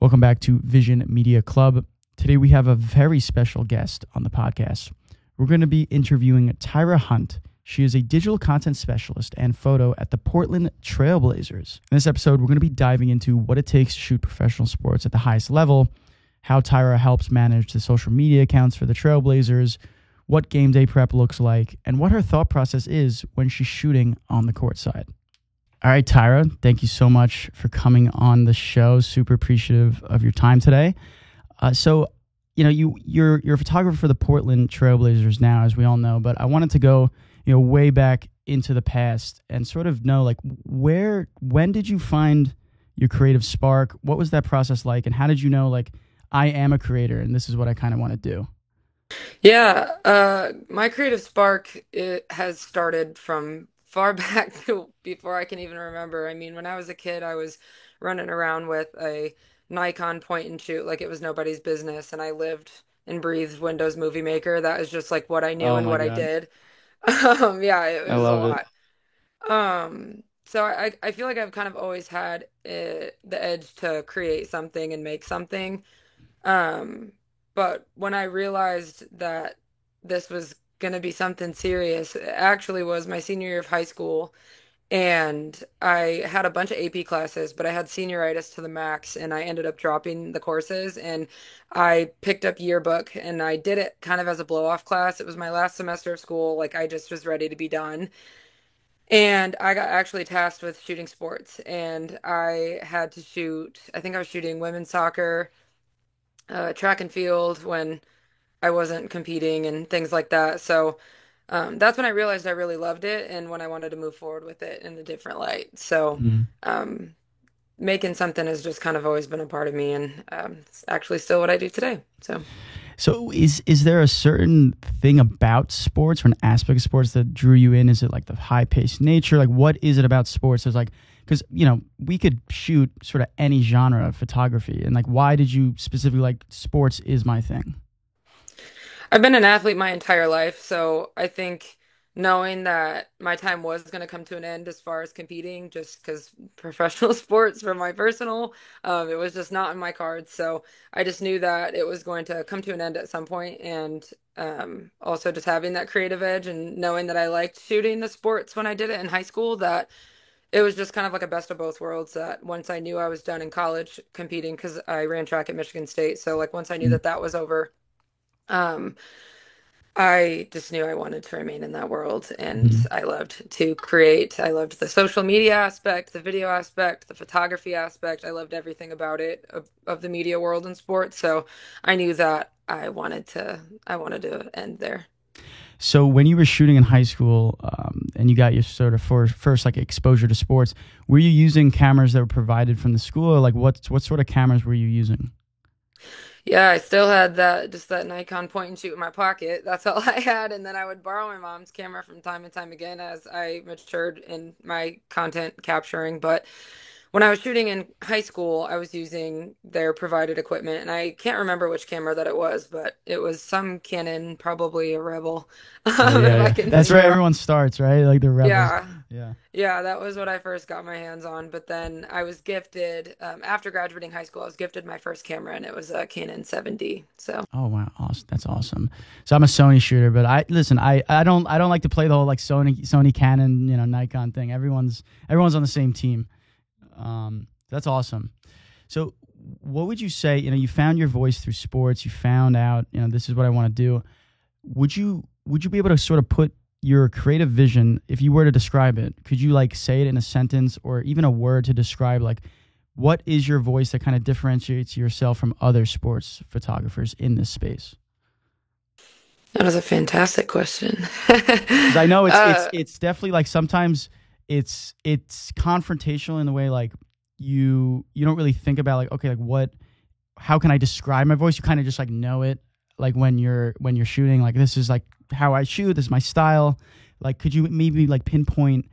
Welcome back to Vision Media Club. Today we have a very special guest on the podcast. We're going to be interviewing Tyra Hunt. She is a digital content specialist and photo at the Portland Trail Blazers. In this episode, we're going to be diving into what it takes to shoot professional sports at the highest level, how Tyra helps manage the social media accounts for the Trail Blazers, what game day prep looks like, and what her thought process is when she's shooting on the court side. All right, Tyra, thank you so much for coming on the show. Super appreciative of your time today. You're a photographer for the Portland Trail Blazers now, as we all know, but I wanted to go, way back into the past and sort of know, like, when did you find your creative spark? What was that process like? And how did you know, like, I am a creator and this is what I kind of want to do? Yeah, my creative spark it has started from far back to before I can even remember. I mean, when I was a kid, I was running around with a Nikon point and shoot like it was nobody's business, and I lived and breathed Windows Movie Maker. That was just like what I knew Oh and my what I God. did. Yeah, it I was a love it. lot. So I feel like I've kind of always had the edge to create something and make something. Um, but when I realized that this was going to be something serious, it actually was my senior year of high school. And I had a bunch of AP classes, but I had senioritis to the max, and I ended up dropping the courses. And I picked up yearbook, and I did it kind of as a blow off class. It was my last semester of school. Like I just was ready to be done. And I got actually tasked with shooting sports, and I had to shoot, I think I was shooting women's soccer, track and field when I wasn't competing and things like that. So that's when I realized I really loved it and when I wanted to move forward with it in a different light. So Mhm. um, making something has just kind of always been a part of me, and it's actually still what I do today. So. So is there a certain thing about sports or an aspect of sports that drew you in? Is it like the high paced nature? Like what is it about sports? It's like, because we could shoot sort of any genre of photography, and like why did you specifically like sports is my thing? I've been an athlete my entire life, so I think knowing that my time was going to come to an end as far as competing, just because professional sports for my personal, it was just not in my cards. So I just knew that it was going to come to an end at some point, and also just having that creative edge and knowing that I liked shooting the sports when I did it in high school, that it was just kind of like a best of both worlds. That once I knew I was done in college competing, because I ran track at Michigan State, so like once I knew Mm. that that was over. Um, I just knew I wanted to remain in that world, and Mhm. I loved to create. I loved the social media aspect, the video aspect, the photography aspect. I loved everything about it of the media world and sports. So I knew that I wanted to end there. So when you were shooting in high school, and you got your sort of first like exposure to sports, were you using cameras that were provided from the school, or like what sort of cameras were you using? Yeah, I still had that Nikon point and shoot in my pocket. That's all I had. And then I would borrow my mom's camera from time to time again as I matured in my content capturing. But when I was shooting in high school, I was using their provided equipment. And I can't remember which camera that it was, but it was some Canon, probably a Rebel, Oh yeah, if I yeah. can That's where remember. everyone starts, right? Like the rebels. Yeah. Yeah. Yeah, that was what I first got my hands on. But then I was gifted, after graduating high school, I was gifted my first camera, and it was a Canon 7D. So. Oh wow, awesome. That's awesome. So I'm a Sony shooter, but I don't like to play the whole like Sony Canon, Nikon thing. Everyone's on the same team. That's awesome. So what would you say, you found your voice through sports, you found out, this is what I want to do. Would you be able to sort of put your creative vision, if you were to describe it, could you like say it in a sentence or even a word to describe like what is your voice that kind of differentiates yourself from other sports photographers in this space? That is a fantastic question. Because I know it's it's Uh, it's definitely like sometimes it's confrontational in the way like you don't really think about like, okay, like what, how can I describe my voice? You kind of just like know it, like when you're shooting, like this is like how I shoot, this is my style. Like could you maybe like pinpoint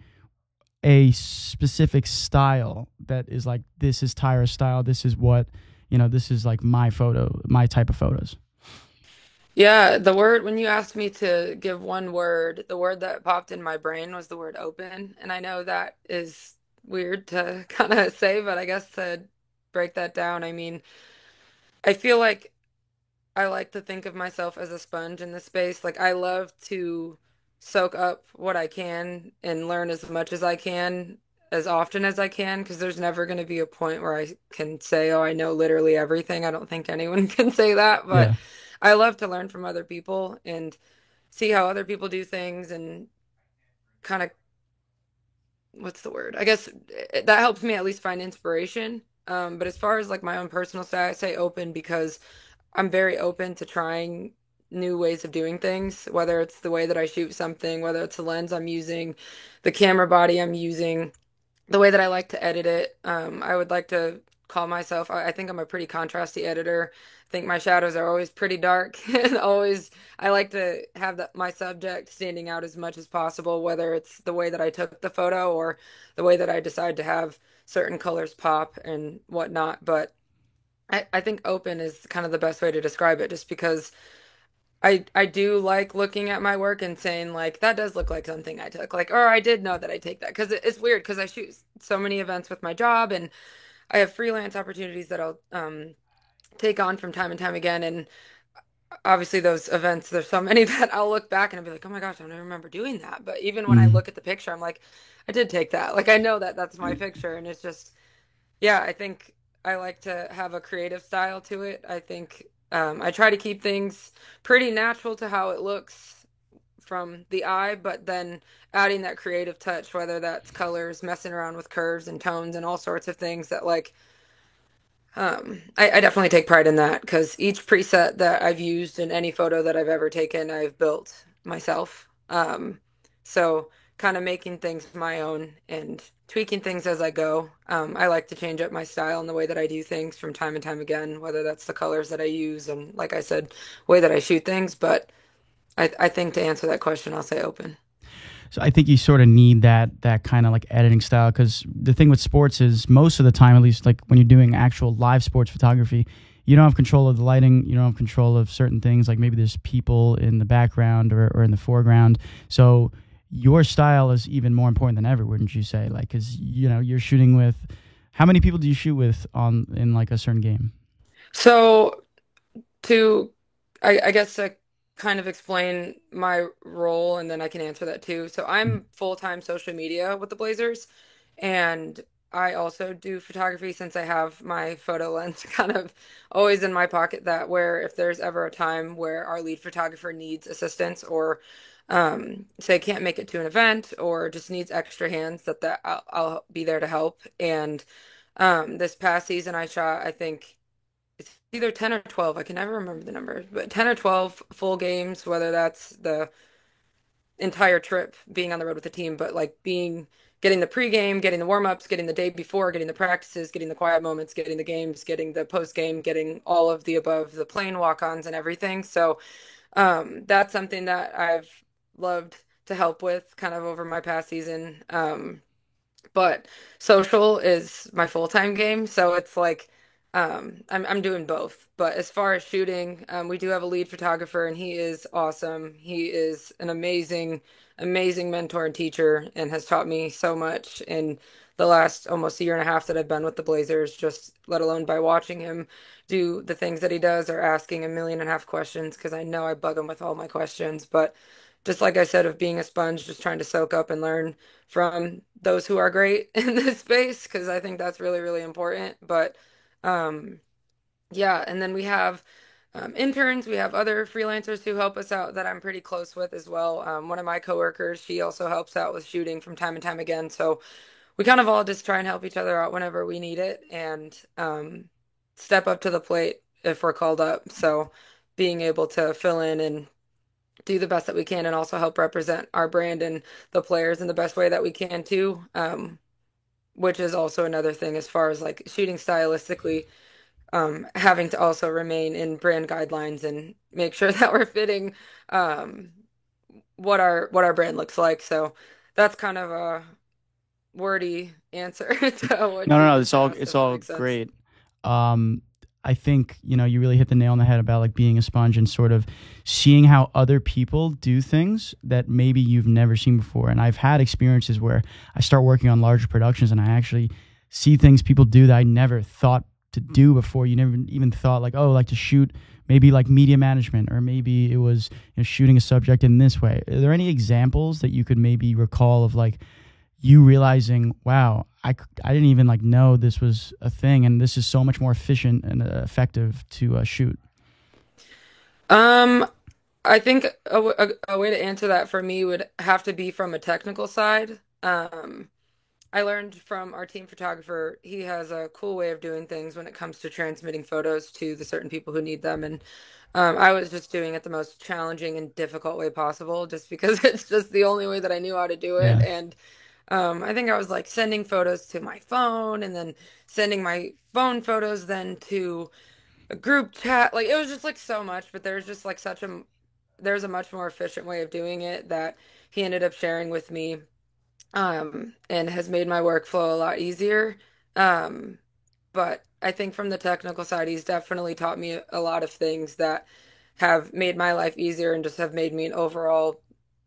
a specific style that is like, this is Tyra's style, this is what, this is like my type of photos? yeah, the word, when you asked me to give one word, the word that popped in my brain was the word open. And I know that is weird to kind of say, but I guess to break that down, I mean, I feel like I like to think of myself as a sponge in this space. Like I love to soak up what I can and learn as much as I can as often as I can because there's never going to be a point where I can say, "Oh, I know literally everything." I don't think anyone can say that, but Yeah. I love to learn from other people and see how other people do things and kind of what's the word? I guess that helps me at least find inspiration. But as far as like my own personal style, I say open because I'm very open to trying new ways of doing things, whether it's the way that I shoot something, whether it's the lens I'm using, the camera body I'm using, the way that I like to edit it. I would like to call myself, I think I'm a pretty contrasty editor. I think my shadows are always pretty dark and always, I like to have my subject standing out as much as possible, whether it's the way that I took the photo or the way that I decide to have certain colors pop and whatnot. But I think open is kind of the best way to describe it, just because I do like looking at my work and saying like that does look like something I took, like or I did know that I take that because it's weird because I shoot so many events with my job and I have freelance opportunities that I'll take on from time and time again and obviously those events there's so many that I'll look back and I'll be like oh my gosh I don't even remember doing that, but even when I Mm. look at the picture I'm like I did take that, like I know that that's my picture and it's just yeah, I think I like to have a creative style to it. I think I try to keep things pretty natural to how it looks from the eye, but then adding that creative touch, whether that's colors, messing around with curves and tones and all sorts of things that like I definitely take pride in that because each preset that I've used in any photo that I've ever taken, I've built myself. So kind of making things my own and tweaking things as I go. I like to change up my style and the way that I do things from time and time again, whether that's the colors that I use and, like I said, way that I shoot things. But I think to answer that question, I'll say open. So I think you sort of need that kind of like editing style because the thing with sports is most of the time, at least like when you're doing actual live sports photography, you don't have control of the lighting. You don't have control of certain things. Like maybe there's people in the background or in the foreground. So your style is even more important than ever, wouldn't you say? Like, because you're shooting with how many people do you shoot with on in like a certain game? So to I guess to kind of explain my role and then I can answer that too. So Mm. I'm full-time social media with the Blazers and I also do photography since I have my photo lens kind of always in my pocket that where if there's ever a time where our lead photographer needs assistance or say can't make it to an event or just needs extra hands that I'll be there to help. And this past season I shot I think it's either 10 or 12. I can never remember the number, but 10 or 12 full games, whether that's the entire trip being on the road with the team, but like getting the pregame, getting the warm-ups, getting the day before, getting the practices, getting the quiet moments, getting the games, getting the post-game, getting all of the above, the plane walk-ons and everything. So that's something that I've loved to help with kind of over my past season. But social is my full-time game, so it's like I'm doing both. But as far as shooting, we do have a lead photographer and he is awesome. He is an amazing mentor and teacher and has taught me so much in the last almost a year and a half that I've been with the Blazers, just let alone by watching him do the things that he does or asking 1.5 million questions because I know I bug him with all my questions. But just like I said, of being a sponge, just trying to soak up and learn from those who are great in this space because I think that's really, really important. But um, yeah, and then we have interns, we have other freelancers who help us out that I'm pretty close with as well. One of my coworkers, she also helps out with shooting from time and time again. So we kind of all just try and help each other out whenever we need it and step up to the plate if we're called up. So being able to fill in and do the best that we can and also help represent our brand and the players in the best way that we can too. Which is also another thing as far as like shooting stylistically, having to also remain in brand guidelines and make sure that we're fitting um, what our brand looks like. So that's kind of a wordy answer to what No, no, you no. just It's all asked, it's if that all makes sense. great. Um, I think you really hit the nail on the head about like being a sponge and sort of seeing how other people do things that maybe you've never seen before. And I've had experiences where I start working on larger productions and I actually see things people do that I never thought to do before? You never even thought like, oh, like to shoot maybe like media management, or maybe it was, shooting a subject in this way. Are there any examples that you could maybe recall of like you realizing, wow, I didn't even like know this was a thing, and this is so much more efficient and effective to shoot? Um, I think a way to answer that for me would have to be from a technical side. I learned from our team photographer, he has a cool way of doing things when it comes to transmitting photos to the certain people who need them. And I was just doing it the most challenging and difficult way possible, just because it's just the only way that I knew how to do it. Yeah. And I think I was like sending photos to my phone and then sending my phone photos then to a group chat. Like it was just like so much, but there's just like there's a much more efficient way of doing it that he ended up sharing with me, and has made my workflow a lot easier. Um, but I think from the technical side, he's definitely taught me a lot of things that have made my life easier and just have made me an overall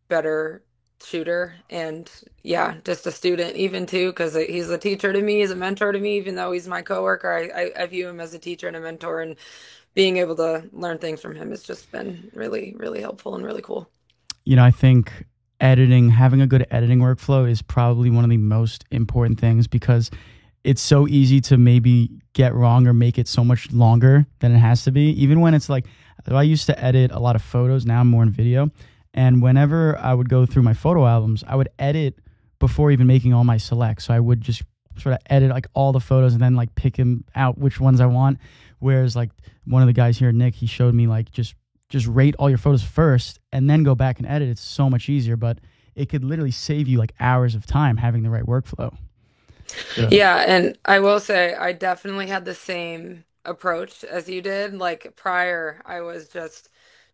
better shooter. And yeah, just a student even too, because he's a teacher to me, he's a mentor to me, even though he's my coworker. I view him as a teacher and a mentor, and being able to learn things from him has just been really, really helpful and really cool. I think having a good editing workflow is probably one of the most important things, because it's so easy to maybe get wrong or make it so much longer than it has to be. Even when it's like, I used to edit a lot of photos, now I'm more in video. And whenever I would go through my photo albums, I would edit before even making all my selects. So I would just sort of edit like all the photos and then like pick them out which ones I want. Whereas like one of the guys here, Nick, he showed me like just rate all your photos first and then go back and edit. It's so much easier, but it could literally save you like hours of time having the right workflow. Yeah. Yeah, and I will say I definitely had the same approach as you did. Like prior, I was just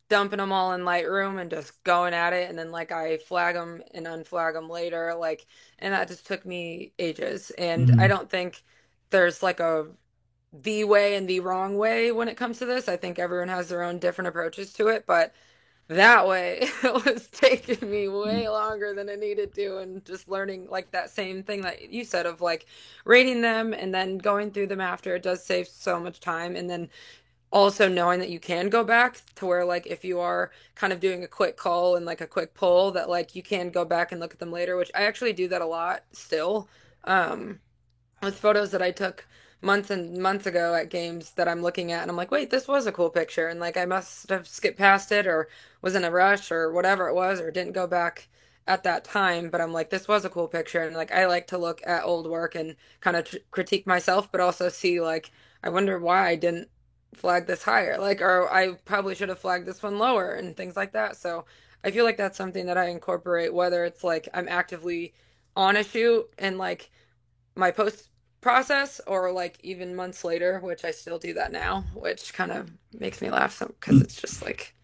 dumping them all in Lightroom and just going at it, and then like I flag them and unflag them later, like, and that just took me ages. And I Hmm. don't think there's like the way and the wrong way when it comes to this. I think everyone has their own different approaches to it, but that way it was taking me way longer than it needed to, and just learning like that same thing that you said of like rating them and then going through them after, it does save so much time. And then also knowing that you can go back to where like if you are kind of doing a quick call and like a quick pull, that like you can go back and look at them later, which I actually do that a lot still. Um, with photos that I took months and months ago at games that I'm looking at, and I'm like, wait, this was a cool picture, and like I must have skipped past it or was in a rush or whatever it was, or didn't go back at that time, but I'm like, this was a cool picture. And like I like to look at old work and kind of critique myself, but also see like, I wonder why I didn't flag this higher, like, or I probably should have flagged this one lower and things like that. So I feel like that's something that I incorporate, whether it's like I'm actively on a shoot and like my post process, or like even months later, which I still do that now, which kind of makes me laugh some because it's just like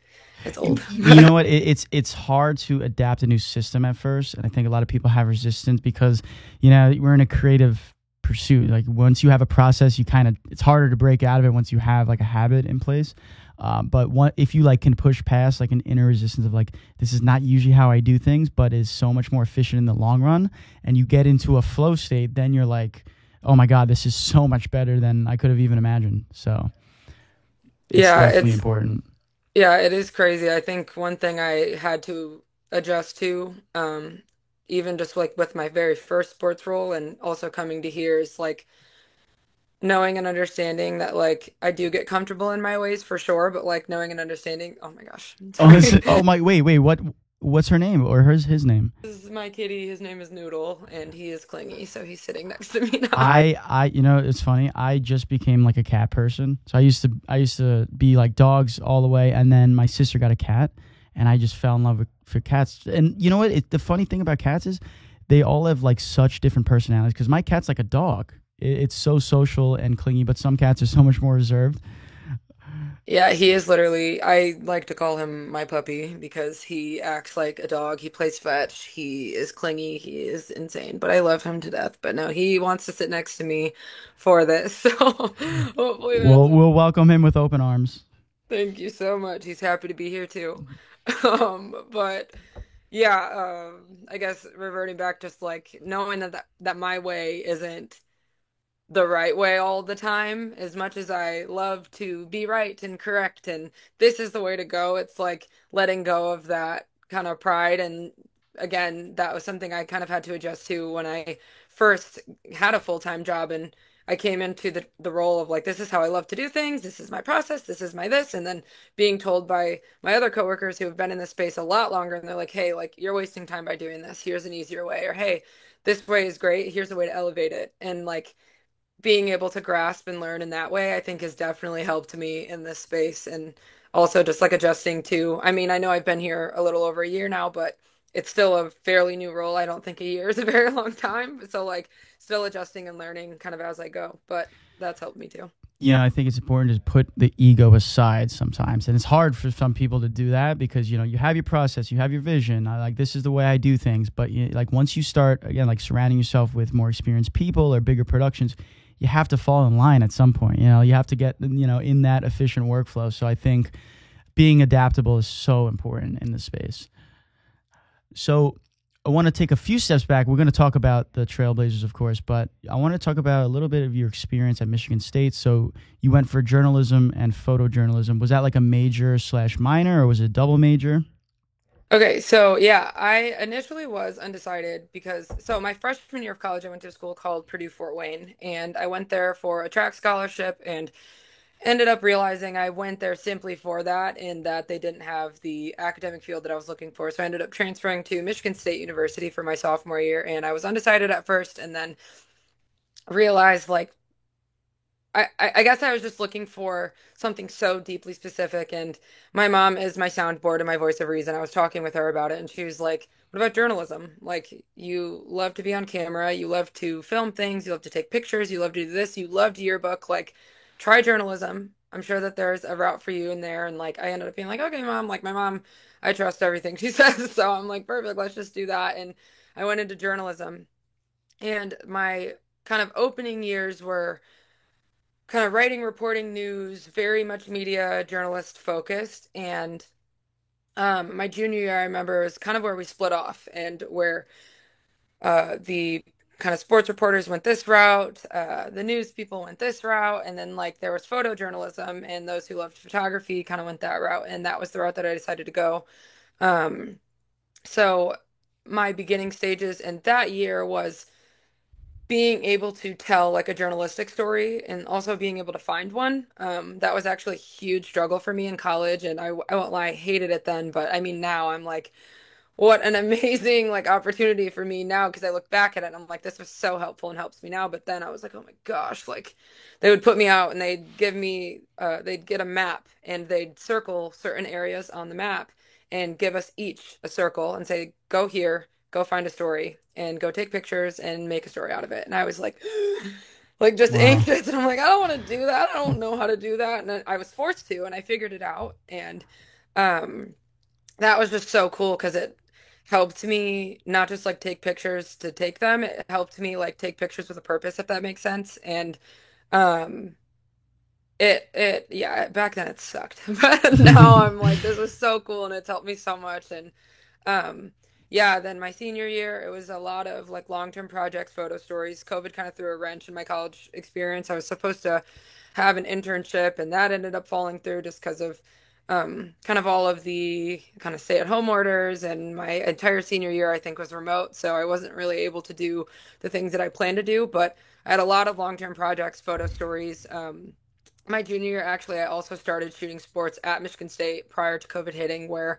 it's old. You know what? It's hard to adapt a new system at first, and I think a lot of people have resistance because we're in a creative pursuit. Like once you have a process, it's harder to break out of it once you have like a habit in place. But if you like can push past like an inner resistance of like, this is not usually how I do things, but is so much more efficient in the long run, and you get into a flow state, then you're like, oh my God, this is so much better than I could have even imagined. So it's Yeah, definitely important. yeah, it is crazy. I think one thing I had to adjust to, even just like with my very first sports role and also coming to here, is like knowing and understanding that like I do get comfortable in my ways for sure, but like knowing and understanding, oh my gosh, Oh, sorry. oh my, wait, what's her name or his name? This is my kitty. His name is Noodle, and he is clingy, so he's sitting next to me now. It's funny. I just became like a cat person. So I used to be like dogs all the way, and then my sister got a cat, and I just fell in love for cats. And you know what? The funny thing about cats is they all have like such different personalities. Because my cat's like a dog. It's so social and clingy, but some cats are so much more reserved. Yeah, he is literally, I like to call him my puppy because he acts like a dog. He plays fetch. He is clingy. He is insane, but I love him to death. But no, he wants to sit next to me for this. So hopefully that's We'll welcome him with open arms. thank you so much. He's happy to be here too. But yeah, I guess reverting back, just like knowing that my way isn't the right way all the time. As much as I love to be right and correct and this is the way to go, it's like letting go of that kind of pride. And again, that was something I kind of had to adjust to when I first had a full-time job, and I came into the role of like, this is how I love to do things, this is my process, this is my this, and then being told by my other coworkers who have been in this space a lot longer, and they're like, hey, like you're wasting time by doing this. Here's an easier way, or hey, this way is great. Here's a way to elevate it. And like being able to grasp and learn in that way, I think has definitely helped me in this space. And also just like adjusting to, I mean, I know I've been here a little over a year now, but it's still a fairly new role. I don't think a year is a very long time. So like still adjusting and learning kind of as I go, but that's helped me too. I think it's important to put the ego aside sometimes, and it's hard for some people to do that because you have your process, you have your vision. I like this is the way I do things, but like once you start again, like surrounding yourself with more experienced people or bigger productions, you have to fall in line at some point. You have to get in that efficient workflow. So I think being adaptable is so important in this space. So I want to take a few steps back. We're going to talk about the Trailblazers, of course, but I want to talk about a little bit of your experience at Michigan State. So you went for journalism and photojournalism. Was that like a major slash minor, or was it a double major? Okay, so yeah, I initially was undecided because so my freshman year of college, I went to a school called Purdue Fort Wayne, and I went there for a track scholarship and ended up realizing I went there simply for that and that they didn't have the academic field that I was looking for. So I ended up transferring to Michigan State University for my sophomore year, and I was undecided at first and then realized like I guess I was just looking for something so deeply specific. And my mom is my soundboard and my voice of reason. I was talking with her about it, and she was like, what about journalism? Like, you love to be on camera, you love to film things, you love to take pictures, you love to do this, you loved yearbook. Like, try journalism. I'm sure that there's a route for you in there. And like, I ended up being like, okay, mom, like, my mom, I trust everything she says. So I'm like, perfect, let's just do that. And I went into journalism. And my kind of opening years were kind of writing, reporting news, very much media journalist focused. And my junior year, I remember, was kind of where we split off and where the kind of sports reporters went this route, the news people went this route, and then like there was photojournalism, and those who loved photography kind of went that route, and that was the route that I decided to go. Um, so my beginning stages in that year was being able to tell like a journalistic story and also being able to find one. That was actually a huge struggle for me in college, and I won't lie, I hated it then, but I mean now I'm like, what an amazing like opportunity for me now because I look back at it and I'm like, this was so helpful and helps me now. But then I was like, oh my gosh, like they would put me out and they'd give me they'd get a map and they'd circle certain areas on the map and give us each a circle and say, go here, go find a story and go take pictures and make a story out of it. And I was like just Wow. anxious and I'm like, I don't want to do that. I don't know how to do that. And I was forced to and I figured it out. And um that was just so cool because it helped me not just like take pictures to take them. It helped me like take pictures with a purpose, if that makes sense. And um it yeah, back then it sucked. But now I'm like, this is so cool and it's helped me so much. And um yeah, then my senior year, it was a lot of like long-term projects, photo stories. COVID kind of threw a wrench in my college experience. I was supposed to have an internship, and that ended up falling through just because of kind of all of the kind of stay-at-home orders. And my entire senior year, I think, was remote, so I wasn't really able to do the things that I planned to do. But I had a lot of long-term projects, photo stories. My junior year, actually, I also started shooting sports at Michigan State prior to COVID hitting, where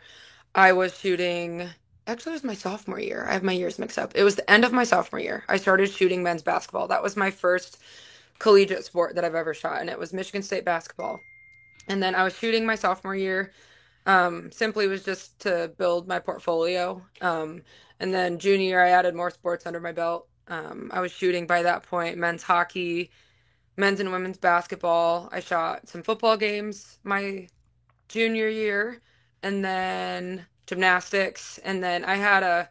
I was shooting. Actually, it was my sophomore year. I have my years mixed up. It was the end of my sophomore year. I started shooting men's basketball. That was my first collegiate sport that I've ever shot, and it was Michigan State basketball. And then I was shooting my sophomore year. Simply was just to build my portfolio. And then junior year, I added more sports under my belt. I was shooting by that point men's hockey, men's and women's basketball. I shot some football games my junior year, and then gymnastics. And then I had a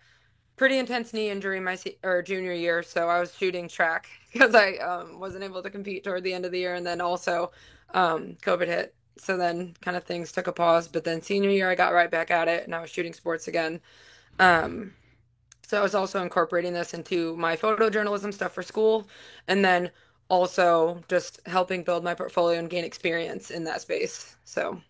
pretty intense knee injury my or junior year, so I was shooting track because I wasn't able to compete toward the end of the year, and then also COVID hit. So then kind of things took a pause, but then senior year I got right back at it and I was shooting sports again. Um, so I was also incorporating this into my photojournalism stuff for school, and then also just helping build my portfolio and gain experience in that space. So.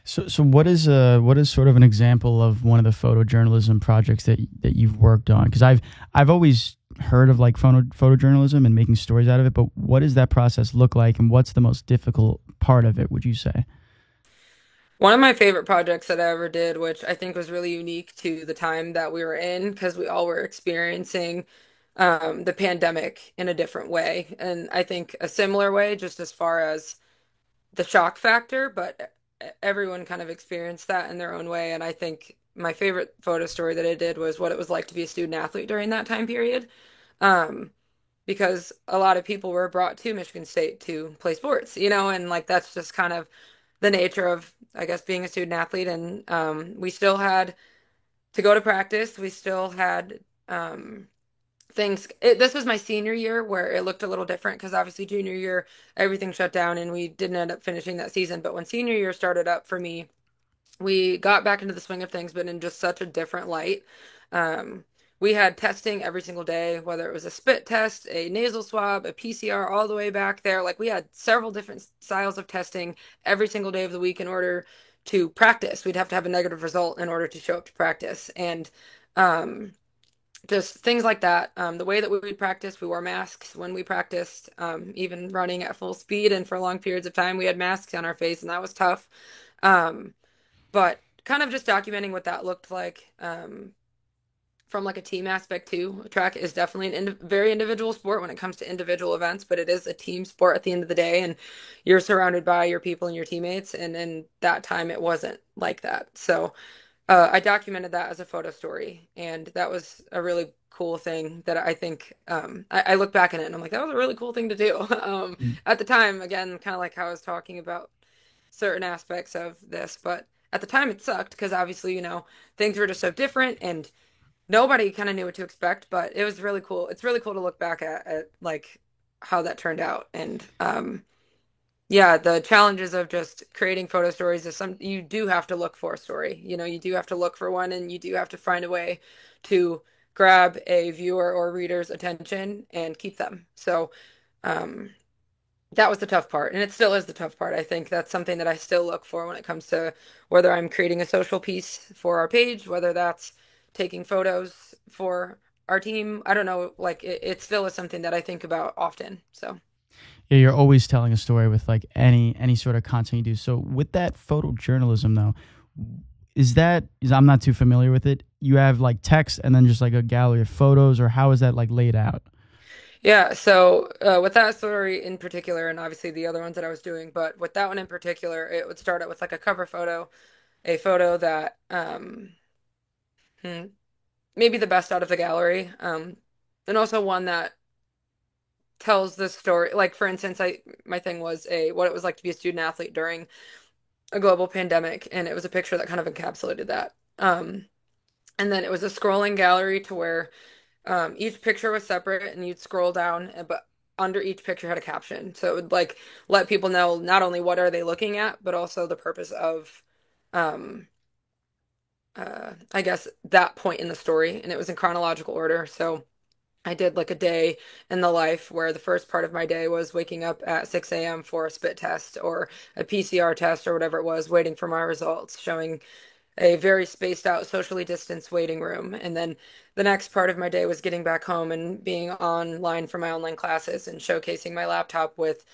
So what is sort of an example of one of the photojournalism projects that you've worked on? Because I've always heard of like photojournalism and making stories out of it, but what does that process look like, and what's the most difficult part of it, would you say? One of my favorite projects that I ever did, which I think was really unique to the time that we were in, because we all were experiencing the pandemic in a different way. And I think a similar way, just as far as the shock factor, but everyone kind of experienced that in their own way. And I think my favorite photo story that I did was what it was like to be a student athlete during that time period. Um, because a lot of people were brought to Michigan State to play sports, and like that's just kind of the nature of, I guess, being a student athlete. And we still had to go to practice. We still had this was my senior year where it looked a little different because obviously junior year, everything shut down and we didn't end up finishing that season. But when senior year started up for me, we got back into the swing of things, but in just such a different light. Um, we had testing every single day, whether it was a spit test, a nasal swab, a PCR, all the way back there. Like we had several different styles of testing every single day of the week in order to practice. We'd have to have a negative result in order to show up to practice. And um, just things like that. The way that we would practice, we wore masks when we practiced, even running at full speed and for long periods of time, we had masks on our face, and that was tough. Um, but kind of just documenting what that looked like from like a team aspect too. Track is definitely an very individual sport when it comes to individual events, but it is a team sport at the end of the day, and you're surrounded by your people and your teammates. And in that time, it wasn't like that. So I documented that as a photo story, and that was a really cool thing that I think I look back at it and I'm like, that was a really cool thing to do. At the time, again, kind of like how I was talking about certain aspects of this, but at the time it sucked because obviously, things were just so different and nobody kind of knew what to expect, but it was really cool. It's really cool to look back at like how that turned out. And yeah, the challenges of just creating photo stories is you do have to look for a story. You do have to look for one and you do have to find a way to grab a viewer or reader's attention and keep them. So, um, that was the tough part, and it still is the tough part. I think that's something that I still look for when it comes to whether I'm creating a social piece for our page, whether that's taking photos for our team. I don't know, like it still is something that I think about often. So. Yeah, you're always telling a story with like any sort of content you do. So with that photojournalism though, is I'm not too familiar with it. You have like text and then just like a gallery of photos, or how is that like laid out? Yeah, so with that story in particular, and obviously the other ones that I was doing, but with that one in particular, it would start out with like a cover photo, a photo that hmm, maybe the best out of the gallery, and also one that tells the story. Like for instance, I my thing was a what it was like to be a student athlete during a global pandemic, and it was a picture that kind of encapsulated that. And then it was a scrolling gallery to where each picture was separate, and you'd scroll down, but under each picture had a caption, so it would like let people know not only what are they looking at, but also the purpose of, um, I guess that point in the story, and it was in chronological order. So I did like a day in the life where the first part of my day was waking up at 6 a.m. for a spit test or a PCR test or whatever it was, waiting for my results, showing a very spaced out, socially distanced waiting room. And then the next part of my day was getting back home and being online for my online classes and showcasing my laptop with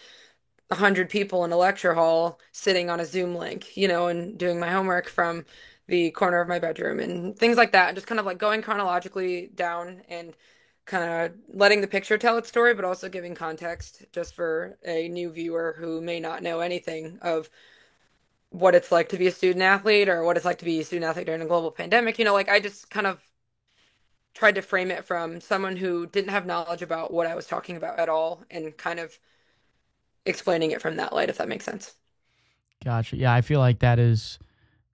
100 people in a lecture hall sitting on a Zoom link, and doing my homework from the corner of my bedroom and things like that. Just kind of like going chronologically down and kind of letting the picture tell its story, but also giving context just for a new viewer who may not know anything of what it's like to be a student athlete or what it's like to be a student athlete during a global pandemic. Like I just kind of tried to frame it from someone who didn't have knowledge about what I was talking about at all and kind of explaining it from that light, if that makes sense. Gotcha. Yeah, I feel like that is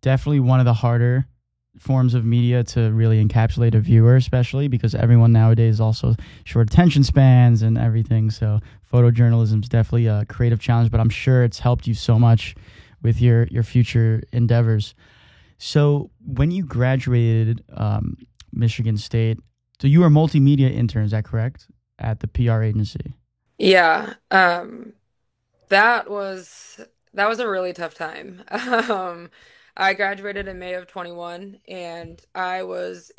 definitely one of the harder forms of media to really encapsulate a viewer, especially because everyone nowadays also short attention spans and everything. So photojournalism is definitely a creative challenge, but I'm sure it's helped you so much with your future endeavors. So when you graduated Michigan State, so you were a multimedia intern, is that correct? At the PR agency. Yeah. That was that was a really tough time. I graduated in May of 21 and I was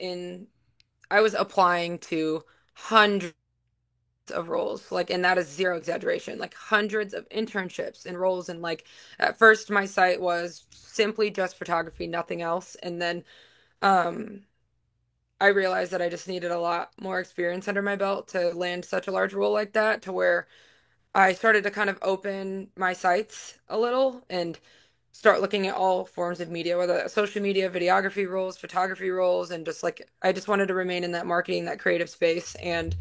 applying to hundreds of roles, like, and that is zero exaggeration, like hundreds of internships and roles. And like at first my site was simply just photography, nothing else. And then um I realized that I just needed a lot more experience under my belt to land such a large role like that, to where I started to kind of open my sights a little and start looking at all forms of media, whether that's social media, videography roles, photography roles, and just like I just wanted to remain in that marketing, that creative space. And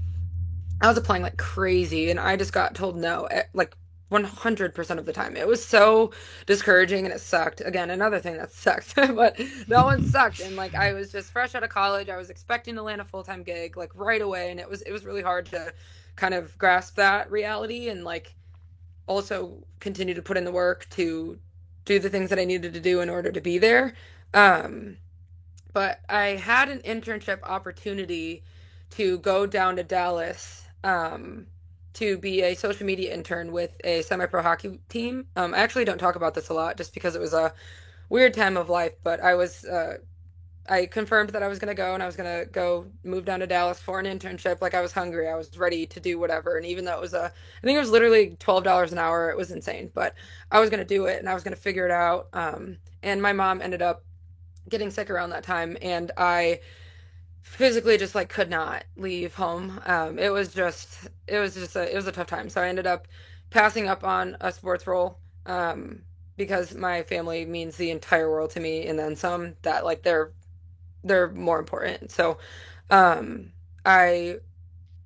I was applying like crazy, and I just got told no like 100% of the time. It was so discouraging and it sucked. Again, another thing that sucked, but that one sucked. And like I was just fresh out of college. I was expecting to land a full-time gig like right away, and it was really hard to kind of grasp that reality and like also continue to put in the work to do the things that I needed to do in order to be there. Um, but I had an internship opportunity to go down to Dallas to be a social media intern with a semi-pro hockey team. I actually don't talk about this a lot just because it was a weird time of life, but I confirmed that I was going to go, and I was going to go move down to Dallas for an internship. Like I was hungry. I was ready to do whatever. And even though I think it was literally $12 an hour. It was insane, but I was going to do it and I was going to figure it out. And my mom ended up getting sick around that time, and I physically just like could not leave home. It was a tough time. So I ended up passing up on a sports role, because my family means the entire world to me, and then some that like they're more important. So, um, I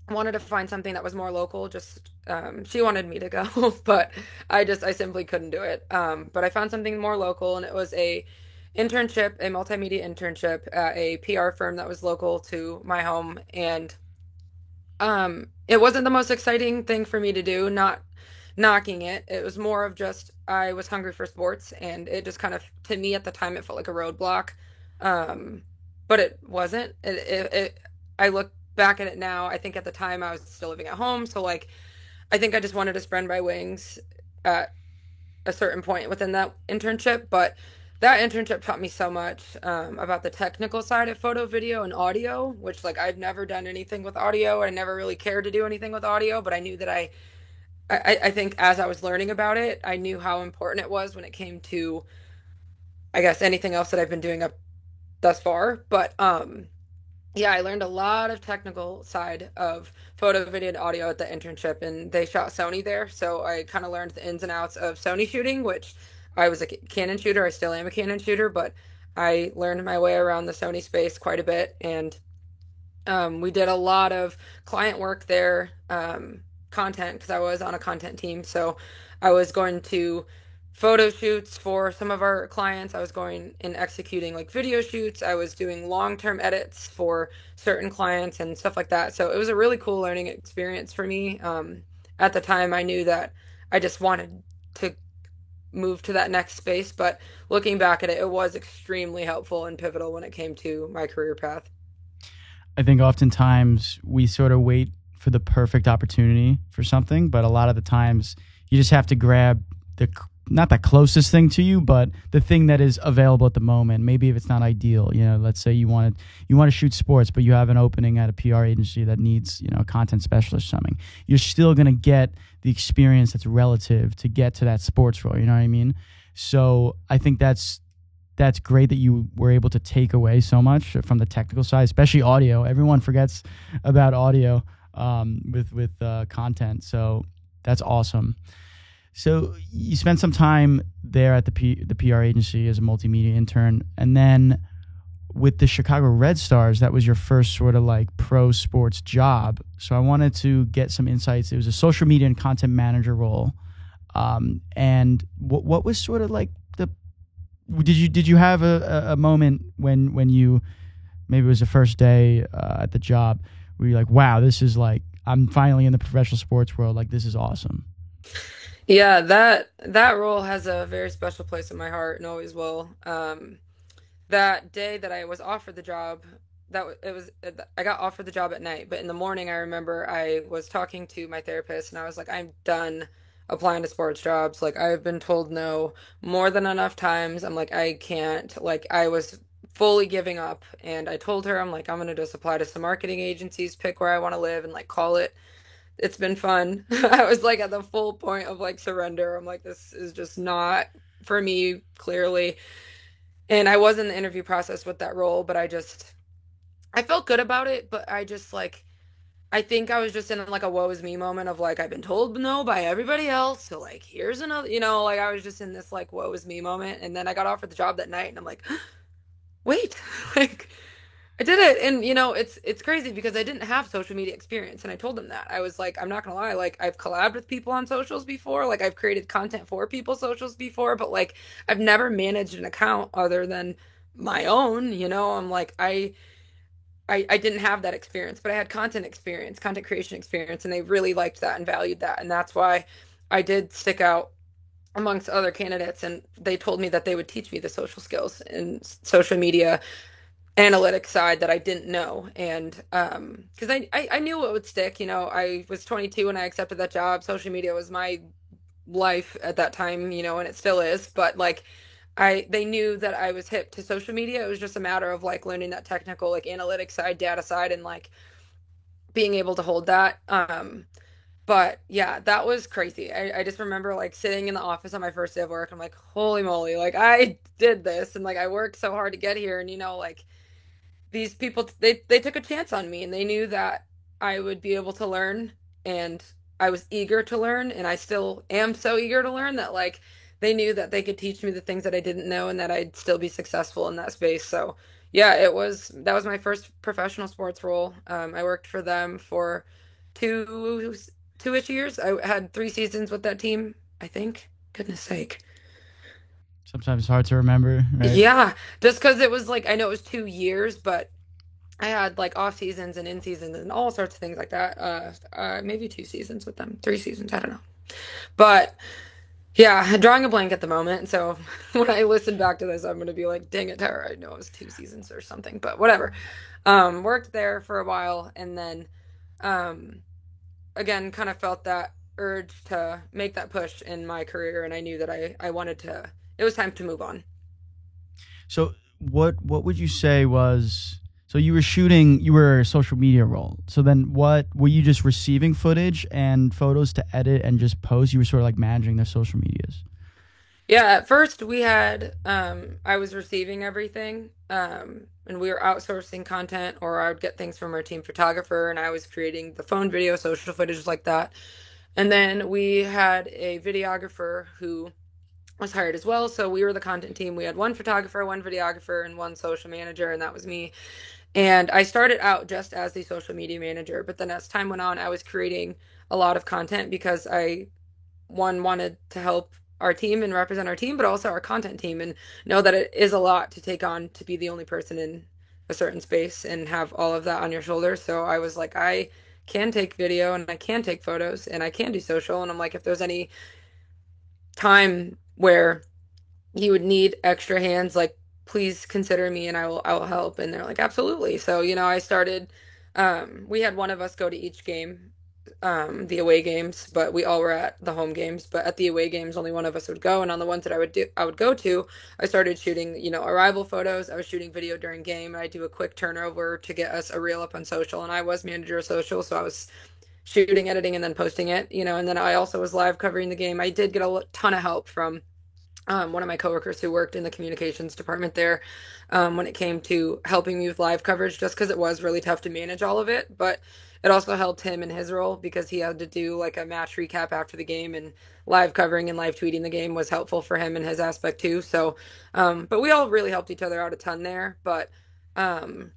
wanted to find something that was more local. Just she wanted me to go, but I simply couldn't do it. But I found something more local, and it was a multimedia internship at a PR firm that was local to my home. And it wasn't the most exciting thing for me to do, not knocking it. It was more of just I was hungry for sports, and it just kind of, to me at the time, it felt like a roadblock. Um, but it wasn't. I look back at it now. I think at the time I was still living at home, so like I think I just wanted to spread my wings at a certain point within that internship. But that internship taught me so much about the technical side of photo, video, and audio, which like I've never done anything with audio. I never really cared to do anything with audio, but I knew that I think as I was learning about it, I knew how important it was when it came to, I guess, anything else that I've been doing up thus far. But yeah, I learned a lot of technical side of photo, video, and audio at the internship, and they shot Sony there, so I kind of learned the ins and outs of Sony shooting, which I was a Canon shooter. I still am a Canon shooter, but I learned my way around the Sony space quite a bit. And we did a lot of client work there, content, because I was on a content team. So I was going to photo shoots for some of our clients. I was going and executing like video shoots. I was doing long-term edits for certain clients and stuff like that. So it was a really cool learning experience for me. At the time, I knew that I just wanted to move to that next space, but looking back at it, it was extremely helpful and pivotal when it came to my career path. I think oftentimes we sort of wait for the perfect opportunity for something, but a lot of the times you just have to grab not the closest thing to you, but the thing that is available at the moment. Maybe if it's not ideal, let's say you want to shoot sports, but you have an opening at a PR agency that needs, a content specialist or something. You're still going to get the experience that's relative to get to that sports role. You know what I mean? So I think that's great that you were able to take away so much from the technical side, especially audio. Everyone forgets about audio with content, so that's awesome. So you spent some time there at the PR agency as a multimedia intern, and then with the Chicago Red Stars, that was your first sort of like pro sports job. So I wanted to get some insights. It was a social media and content manager role, and what was sort of like the did you have a moment when you, maybe it was the first day at the job, where you're like, wow, this is like, I'm finally in the professional sports world, like this is awesome. Yeah, that role has a very special place in my heart and always will. That day that I was offered the job it was I got offered the job at night, but in the morning I remember I was talking to my therapist and I was like, I'm done applying to sports jobs. Like I've been told no more than enough times. I'm like, I can't. Like I was fully giving up and I told her I'm like, I'm gonna just apply to some marketing agencies, pick where I want to live and like call it. It's been fun. I was like at the full point of like surrender. I'm like, this is just not for me, clearly. And I was in the interview process with that role, but I felt good about it, but I just like I think I was just in like a woe is me moment of like I've been told no by everybody else, so like here's another, like I was just in this like woe is me moment, and then I got offered the job that night, and I'm like, wait, like I did it, and it's crazy because I didn't have social media experience, and I told them that I was like, I'm not gonna lie, like I've collabed with people on socials before, like I've created content for people's socials before, but like I've never managed an account other than my own, I'm like I didn't have that experience, but I had content experience, content creation experience, and they really liked that and valued that. And that's why I did stick out amongst other candidates. And they told me that they would teach me the social skills and social media analytics side that I didn't know. And because I knew it would stick, I was 22 when I accepted that job. Social media was my life at that time, and it still is. But like, they knew that I was hip to social media. It was just a matter of like learning that technical like analytics side, data side, and like being able to hold that. But yeah, that was crazy. I just remember like sitting in the office on my first day of work. I'm like, holy moly, like I did this and like I worked so hard to get here. And like these people they took a chance on me and they knew that I would be able to learn and I was eager to learn and I still am so eager to learn that like they knew that they could teach me the things that I didn't know and that I'd still be successful in that space. So yeah, that was my first professional sports role. I worked for them for two two-ish years. I had 3 seasons with that team, I think. Goodness sake. Sometimes it's hard to remember, right? Yeah, just because it was like I know it was 2 years, but I had like off seasons and in seasons and all sorts of things like that. Maybe 2 seasons with them, 3 seasons, I don't know. But yeah, drawing a blank at the moment. So when I listen back to this, I'm gonna be like, dang it, Tara, I know it was 2 seasons or something, but whatever. Worked there for a while and then um again kind of felt that urge to make that push in my career and I knew that I wanted to it was time to move on. So what would you say was so you were shooting you were a social media role. So then what were you just receiving footage and photos to edit and just post? You were sort of like managing their social medias. Yeah, at first we had I was receiving everything and we were outsourcing content or I would get things from our team photographer and I was creating the phone video, social footage like that. And then we had a videographer who was hired as well. So we were the content team. We had one photographer, one videographer, and one social manager, and that was me. And I started out just as the social media manager, but then as time went on, I was creating a lot of content because I one wanted to help our team and represent our team, but also our content team and know that it is a lot to take on to be the only person in a certain space and have all of that on your shoulders. So I was like, I can take video and I can take photos and I can do social. And I'm like, if there's any time where you would need extra hands, like please consider me and I will help. And they're like, absolutely. So, I started we had one of us go to each game, the away games, but we all were at the home games. But at the away games, only one of us would go. And on the ones that I would go to, I started shooting, arrival photos. I was shooting video during game. I do a quick turnover to get us a reel up on social. And I was manager of social, so I was shooting, editing, and then posting it, and then I also was live covering the game. I did get a ton of help from one of my coworkers who worked in the communications department there when it came to helping me with live coverage, just because it was really tough to manage all of it. But it also helped him in his role because he had to do like a match recap after the game, and live covering and live tweeting the game was helpful for him in his aspect too. So, but we all really helped each other out a ton there. But um,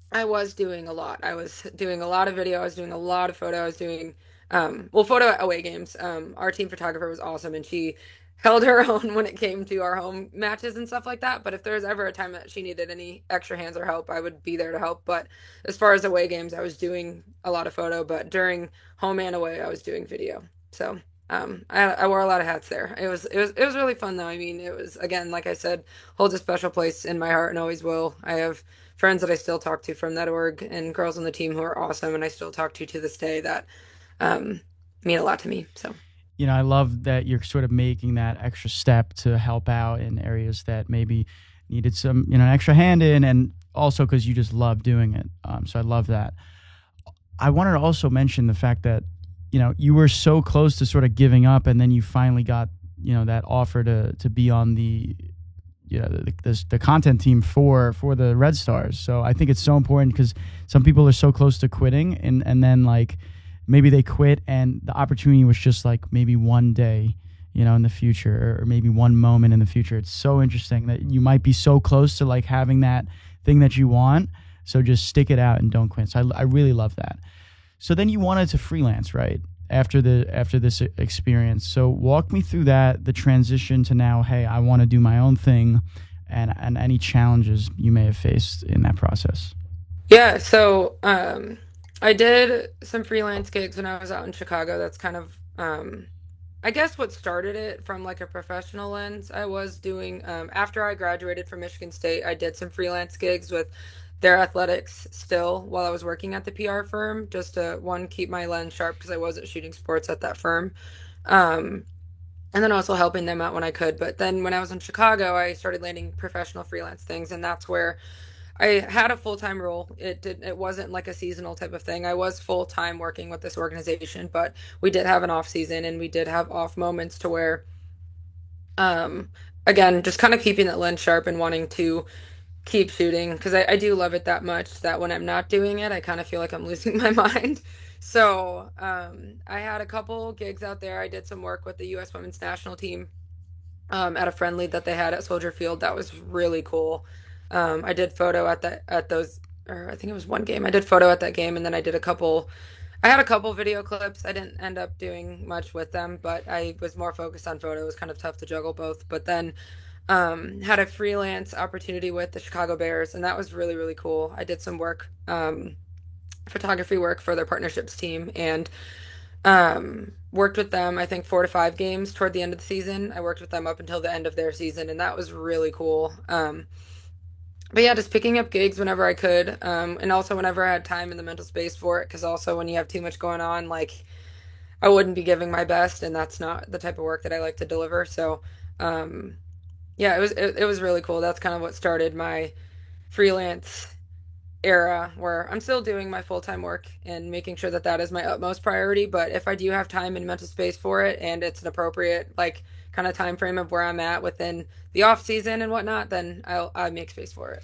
I was doing a lot. I was doing a lot of video. I was doing a lot of photo. I was doing, photo at away games. Our team photographer was awesome and she held her own when it came to our home matches and stuff like that. But if there was ever a time that she needed any extra hands or help, I would be there to help. But as far as away games, I was doing a lot of photo. But during home and away, I was doing video. So. I wore a lot of hats there. It was really fun though. I mean, it was again, like I said, holds a special place in my heart and always will. I have friends that I still talk to from that org and girls on the team who are awesome, and I still talk to this day that um, mean a lot to me. So I love that you're sort of making that extra step to help out in areas that maybe needed some, an extra hand in, and also because you just love doing it. So I love that. I wanted to also mention the fact that, you were so close to sort of giving up, and then you finally got, that offer to be on the, the content team for the Red Stars. So I think it's so important because some people are so close to quitting, and then like maybe they quit and the opportunity was just like maybe one day, in the future, or maybe one moment in the future. It's so interesting that you might be so close to like having that thing that you want. So just stick it out and don't quit. So I really love that. So then you wanted to freelance, right? After this experience. So walk me through that, the transition to now, hey, I want to do my own thing, and any challenges you may have faced in that process. yeah, so I did some freelance gigs when I was out in Chicago. That's kind of I guess what started it from like a professional lens. I was doing after I graduated from Michigan State, I did some freelance gigs with their athletics still while I was working at the PR firm, just to one keep my lens sharp because I wasn't shooting sports at that firm. Um, and then also helping them out when I could. But then when I was in Chicago, I started landing professional freelance things, and that's where I had a full-time role. It wasn't like a seasonal type of thing. I was full-time working with this organization, but we did have an off season and we did have off moments to where um again, just kind of keeping that lens sharp and wanting to keep shooting because I do love it that much that when I'm not doing it, I kind of feel like I'm losing my mind. So, I had a couple gigs out there. I did some work with the U.S. Women's National Team at a friendly that they had at Soldier Field. That was really cool. I did photo at those, or I think it was one game. I did photo at that game, and then I did a couple. I had a couple video clips. I didn't end up doing much with them, but I was more focused on photo. It was kind of tough to juggle both. But then had a freelance opportunity with the Chicago Bears, and that was really really cool. I did some work, photography work for their partnerships team, and worked with them, I think 4 to 5 games toward the end of the season. I worked with them up until the end of their season, and that was really cool. But yeah, just picking up gigs whenever I could, and also whenever I had time and the mental space for it, because also when you have too much going on, like I wouldn't be giving my best, and that's not the type of work that I like to deliver. So, um, yeah, it was really cool. That's kind of what started my freelance era where I'm still doing my full-time work and making sure that that is my utmost priority. But if I do have time and mental space for it and it's an appropriate like kind of time frame of where I'm at within the off season and whatnot, then I make space for it.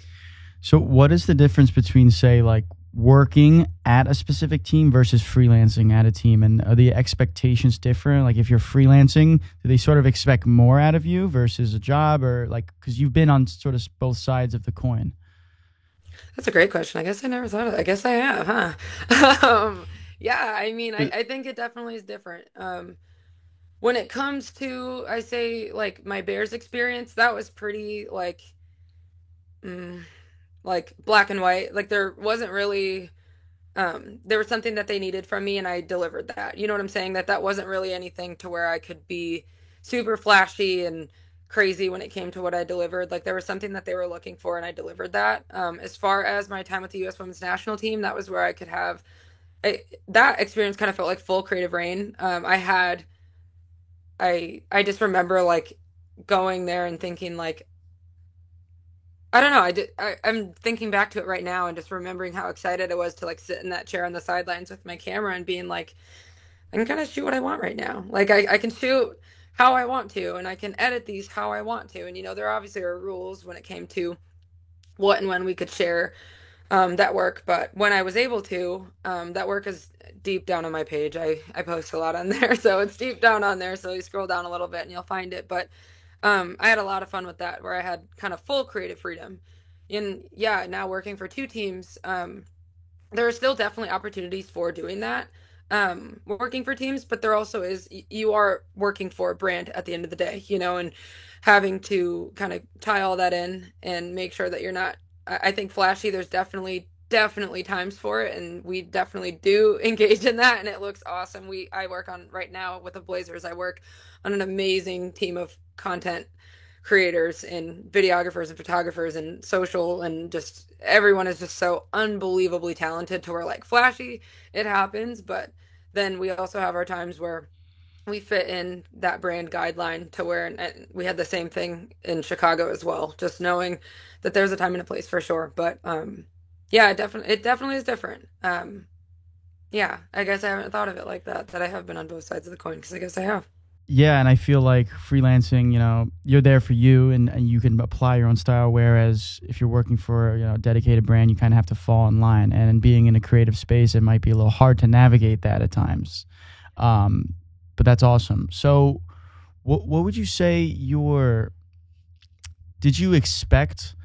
So what is the difference between, say, like working at a specific team versus freelancing at a team? And are the expectations different? Like if you're freelancing, do they sort of expect more out of you versus a job, or like, because you've been on sort of both sides of the coin? That's a great question. I guess I never thought of it. I guess I have, huh? Yeah, I mean, I think it definitely is different. When it comes to, I say, like my Bears experience, that was pretty mm, like black and white. Like there wasn't really there was something that they needed from me and I delivered that. You know what I'm saying? That wasn't really anything to where I could be super flashy and crazy when it came to what I delivered. Like there was something that they were looking for and I delivered that. As far as my time with the US Women's National Team, that was where I could have that experience kind of felt like full creative reign. I just remember like going there and thinking like I don't know. I'm thinking back to it right now and just remembering how excited I was to like sit in that chair on the sidelines with my camera and being like, I can kind of shoot what I want right now. Like I can shoot how I want to, and I can edit these how I want to. And there obviously are rules when it came to what and when we could share that work. But when I was able to, that work is deep down on my page. I post a lot on there, so it's deep down on there. So you scroll down a little bit and you'll find it. But I had a lot of fun with that, where I had kind of full creative freedom. And yeah, now working for two teams, there are still definitely opportunities for doing that. Working for teams, but there also is you are working for a brand at the end of the day, and having to kind of tie all that in and make sure that you're not. I think flashy. There's definitely definitely times for it, and we definitely do engage in that, and it looks awesome. I work on right now with the Blazers. I work on an amazing team of content creators and videographers and photographers and social, and just everyone is just so unbelievably talented to where like flashy it happens, but then we also have our times where we fit in that brand guideline to where, and we had the same thing in Chicago as well, just knowing that there's a time and a place for sure. But yeah, it definitely is different. Yeah, I guess I haven't thought of it like that, that I have been on both sides of the coin, because I guess I have. Yeah, and I feel like freelancing, you're there for you, and you can apply your own style. Whereas if you're working for a dedicated brand, you kind of have to fall in line. And being in a creative space, it might be a little hard to navigate that at times. But that's awesome. So, what would you say did you expect,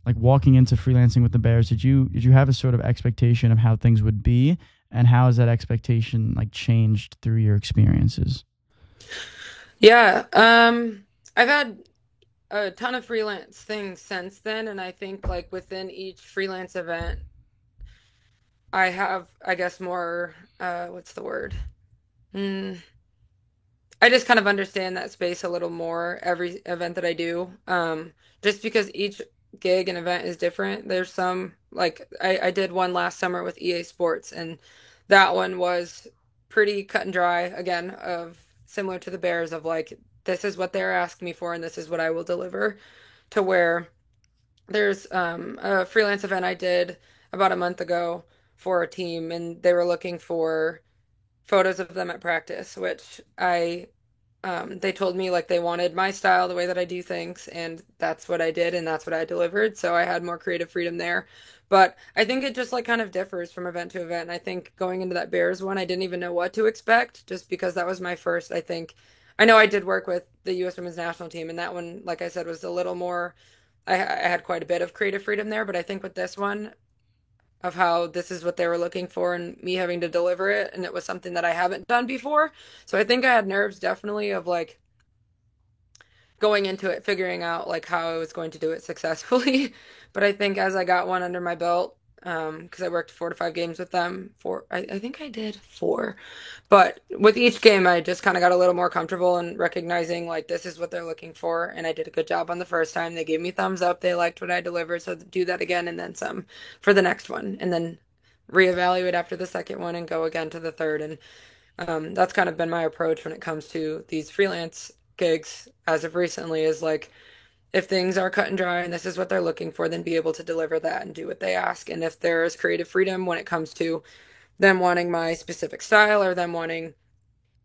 like walking into freelancing with the Bears? Did you have a sort of expectation of how things would be, and how has that expectation like changed through your experiences? Yeah, I've had a ton of freelance things since then, and I think like within each freelance event, I have, I guess, more, what's the word? Mm, I just kind of understand that space a little more every event that I do. Just because each gig and event is different. There's some, like I did one last summer with EA Sports, and that one was pretty cut and dry, again, of similar to the Bears, of like, this is what they're asking me for and this is what I will deliver, to where there's a freelance event I did about a month ago for a team, and they were looking for photos of them at practice, which they told me like they wanted my style, the way that I do things, and that's what I did, and that's what I delivered. So I had more creative freedom there. But I think it just like kind of differs from event to event. And I think going into that Bears one, I didn't even know what to expect, just because that was my first, I think. I know I did work with the U.S. Women's National Team, and that one, like I said, was a little more. I had quite a bit of creative freedom there, but I think with this one, of how this is what they were looking for and me having to deliver it, and it was something that I haven't done before. So I think I had nerves definitely of like going into it, figuring out like how I was going to do it successfully. But I think as I got one under my belt, because I worked 4 to 5 games with them, I think I did four, but with each game, I just kind of got a little more comfortable and recognizing like this is what they're looking for, and I did a good job on the first time. They gave me thumbs up. They liked what I delivered, so do that again and then some for the next one, and then reevaluate after the second one and go again to the third. And that's kind of been my approach when it comes to these freelance gigs as of recently, is like if things are cut and dry and this is what they're looking for, then be able to deliver that and do what they ask. And if there is creative freedom when it comes to them wanting my specific style or them wanting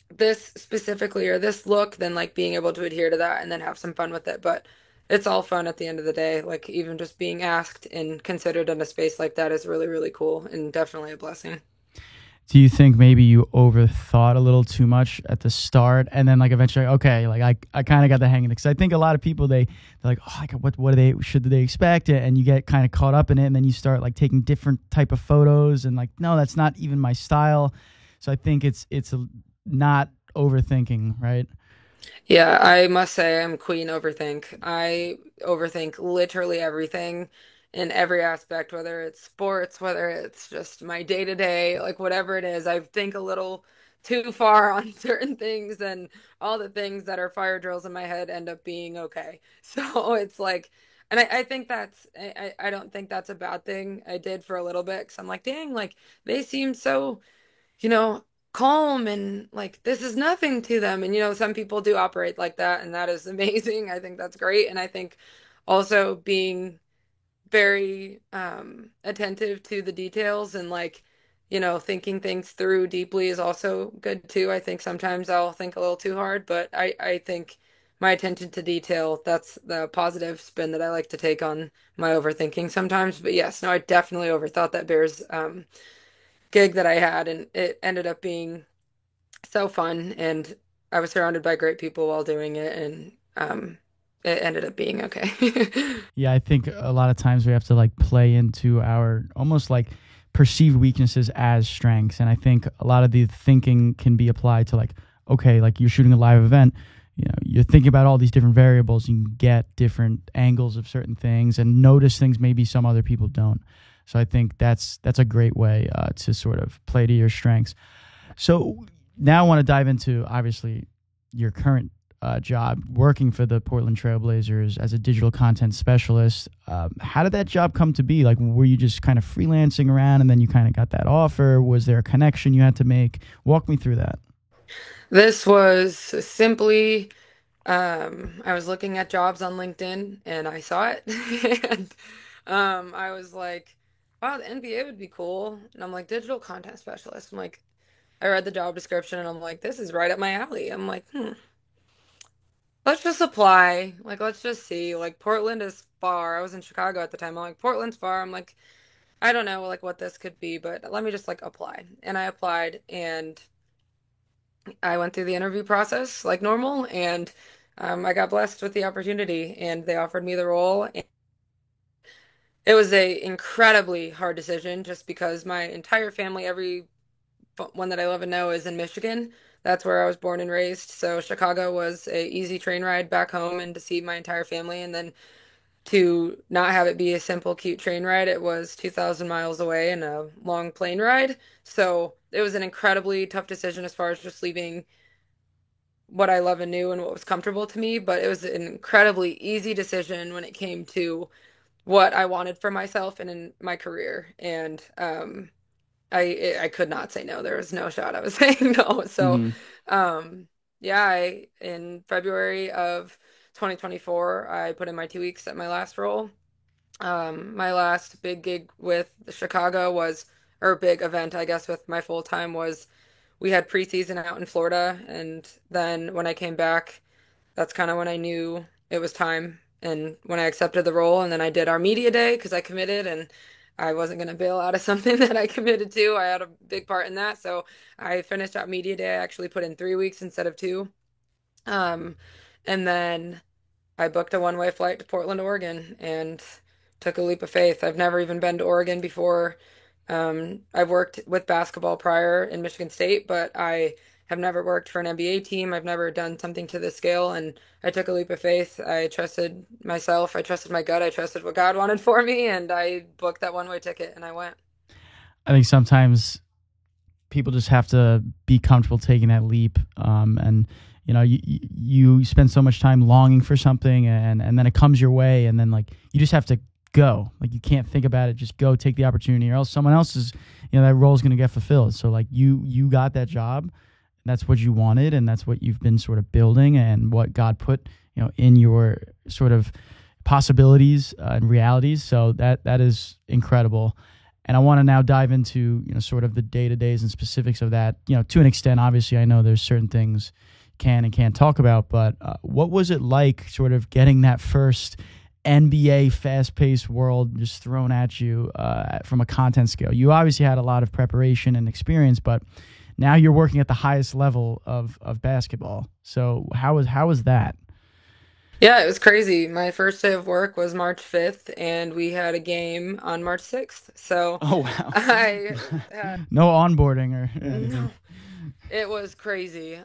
this specifically or this look, then like being able to adhere to that and then have some fun with it. But it's all fun at the end of the day. Like even just being asked and considered in a space like that is really, really cool and definitely a blessing. Do you think maybe you overthought a little too much at the start, and then like eventually, okay, like I kind of got the hang of it? Because I think a lot of people they're like, oh, like what do they should they expect it, and you get kind of caught up in it, and then you start like taking different type of photos, and like no, that's not even my style. So I think it's not overthinking, right? Yeah, I must say I'm queen overthink. I overthink literally everything in every aspect, whether it's sports, whether it's just my day to day, like whatever it is. I think a little too far on certain things, and all the things that are fire drills in my head end up being okay. So it's like, and I think I don't think that's a bad thing. I did for a little bit because I'm like, dang, like they seem so, you know, calm and like this is nothing to them. And some people do operate like that, and that is amazing. I think that's great. And I think also being very attentive to the details and like, thinking things through deeply is also good too. I think sometimes I'll think a little too hard, but I think my attention to detail, that's the positive spin that I like to take on my overthinking sometimes. But yes, no, I definitely overthought that Bears gig that I had, and it ended up being so fun, and I was surrounded by great people while doing it, and it ended up being okay. Yeah, I think a lot of times we have to like play into our almost like perceived weaknesses as strengths. And I think a lot of the thinking can be applied to like, okay, like you're shooting a live event, you're thinking about all these different variables. You can get different angles of certain things and notice things maybe some other people don't. So I think that's a great way to sort of play to your strengths. So now I want to dive into obviously your current job working for the Portland Trailblazers as a digital content specialist. How did that job come to be? Like, were you just kind of freelancing around and then you kind of got that offer? Was there a connection you had to make? Walk me through that. This was simply, I was looking at jobs on LinkedIn and I saw it. And I was like, wow, the NBA would be cool. And I'm like, digital content specialist. I'm like, I read the job description and I'm like, this is right up my alley. I'm like, let's just apply. Like, let's just see. Like, Portland is far. I was in Chicago at the time. I'm like, Portland's far. I'm like, I don't know like what this could be, but let me just like apply. And I applied and I went through the interview process like normal, and I got blessed with the opportunity, and they offered me the role. And it was a incredibly hard decision, just because my entire family, every one that I love and know, is in Michigan. That's where I was born and raised. So Chicago was a easy train ride back home, and to see my entire family, and then to not have it be a simple, cute train ride, it was 2,000 miles away and a long plane ride. So it was an incredibly tough decision as far as just leaving what I love and knew and what was comfortable to me, but it was an incredibly easy decision when it came to what I wanted for myself and in my career. And I could not say no. There was no shot I was saying no. So Hmm. um, yeah, in February of 2024, I put in my 2 weeks at my last role. My last big gig with Chicago was, or big event, I guess, with my full time was we had preseason out in Florida, and then when I came back, that's kind of when I knew it was time. And when I accepted the role, and then I did our media day because I committed, and I wasn't going to bail out of something that I committed to. I had a big part in that, so I finished out media day. I actually put in 3 weeks instead of two. Um, and then I booked a one-way flight to Portland, Oregon, and took a leap of faith. I've never even been to Oregon before. I've worked with basketball prior in Michigan State, but I have never worked for an NBA team. I've never done something to this scale, and I took a leap of faith. I trusted myself, I trusted my gut, I trusted what God wanted for me, and I booked that one-way ticket and I went. I think sometimes people just have to be comfortable taking that leap. And you spend so much time longing for something, and then it comes your way, and then like you just have to go. Like you can't think about it. Just go take the opportunity, or else someone else is, that role is going to get fulfilled. So like you got that job. That's what you wanted, and that's what you've been sort of building, and what God put in your sort of possibilities and realities. So that is incredible. And I want to now dive into sort of the day to days and specifics of that. To an extent, obviously, I know there's certain things can and can't talk about, but what was it like, sort of getting that first NBA fast paced world just thrown at you from a content scale? You obviously had a lot of preparation and experience, but now you're working at the highest level of basketball. So how was that? Yeah, it was crazy. My first day of work was March 5th, and we had a game on March 6th. So Oh wow. I had No onboarding or anything. no, it was crazy.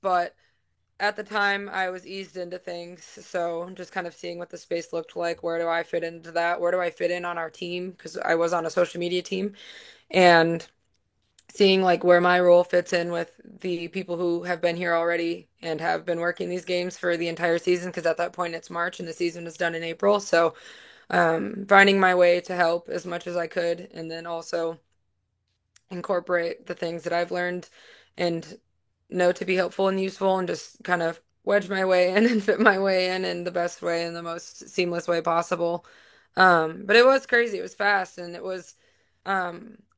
But at the time, I was eased into things. So just kind of seeing what the space looked like. Where do I fit into that? Where do I fit in on our team? Because I was on a social media team, and seeing like where my role fits in with the people who have been here already and have been working these games for the entire season. Because at that point, it's March and the season is done in April. So finding my way to help as much as I could, and then also incorporate the things that I've learned and know to be helpful and useful, and just kind of wedge my way in and fit my way in the best way and the most seamless way possible. But it was crazy. It was fast, and it was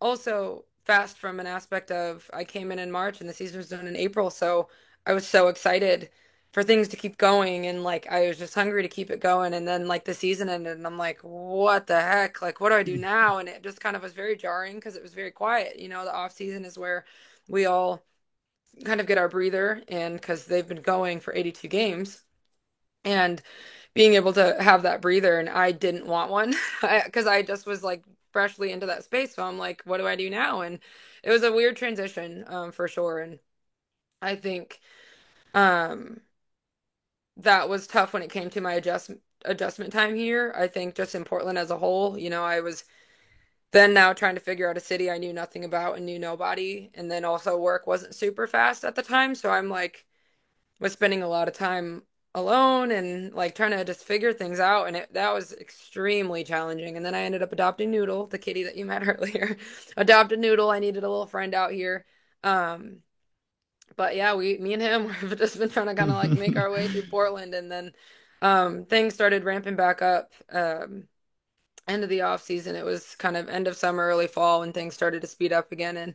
also fast from an aspect of I came in March and the season was done in April, so I was so excited for things to keep going, and like I was just hungry to keep it going, and then like the season ended and I'm like, what the heck? Like what do I do now? And it just kind of was very jarring because it was very quiet. The off season is where we all kind of get our breather, and because they've been going for 82 games, and being able to have that breather, and I didn't want one because I just was like freshly into that space. So I'm like, what do I do now? And it was a weird transition, for sure. And I think um, that was tough when it came to my adjustment time here. I think just in Portland as a whole, I was then now trying to figure out a city I knew nothing about and knew nobody. And then also work wasn't super fast at the time. So I'm like, was spending a lot of time alone and like trying to just figure things out. And that was extremely challenging. And then I ended up adopting Noodle, the kitty that you met earlier. Adopted Noodle. I needed a little friend out here. Um, but yeah, me and him, we've just been trying to kind of like make our way through Portland. And then things started ramping back up. End of the off season. It was kind of end of summer, early fall when things started to speed up again,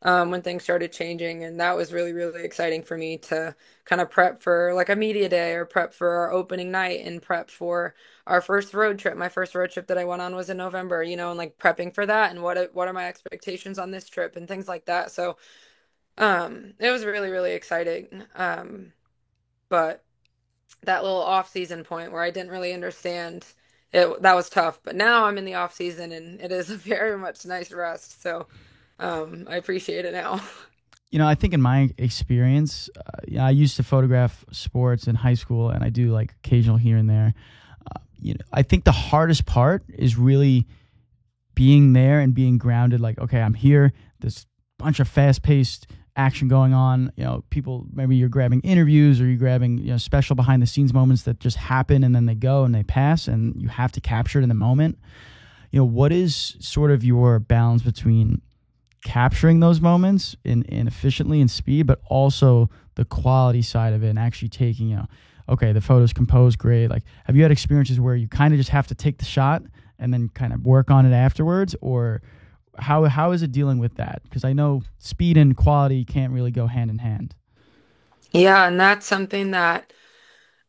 and when things started changing. And that was really, really exciting for me to kind of prep for like a media day or prep for our opening night and prep for our first road trip. My first road trip that I went on was in November, and like prepping for that and what are my expectations on this trip and things like that. So it was really, really exciting. But that little off season point where I didn't really understand it, that was tough. But now I'm in the off season and it is a very much nice rest. So I appreciate it now. I think in my experience, I used to photograph sports in high school, and I do like occasional here and there. I think the hardest part is really being there and being grounded. Like, okay, I'm here. There's a bunch of fast-paced action going on. People, maybe you're grabbing interviews or you're grabbing special behind-the-scenes moments that just happen and then they go and they pass, and you have to capture it in the moment. What is sort of your balance between capturing those moments in efficiently and speed, but also the quality side of it and actually taking, okay, the photo's composed great. Like, have you had experiences where you kind of just have to take the shot and then kind of work on it afterwards? Or how is it dealing with that? Because I know speed and quality can't really go hand in hand. Yeah, and that's something that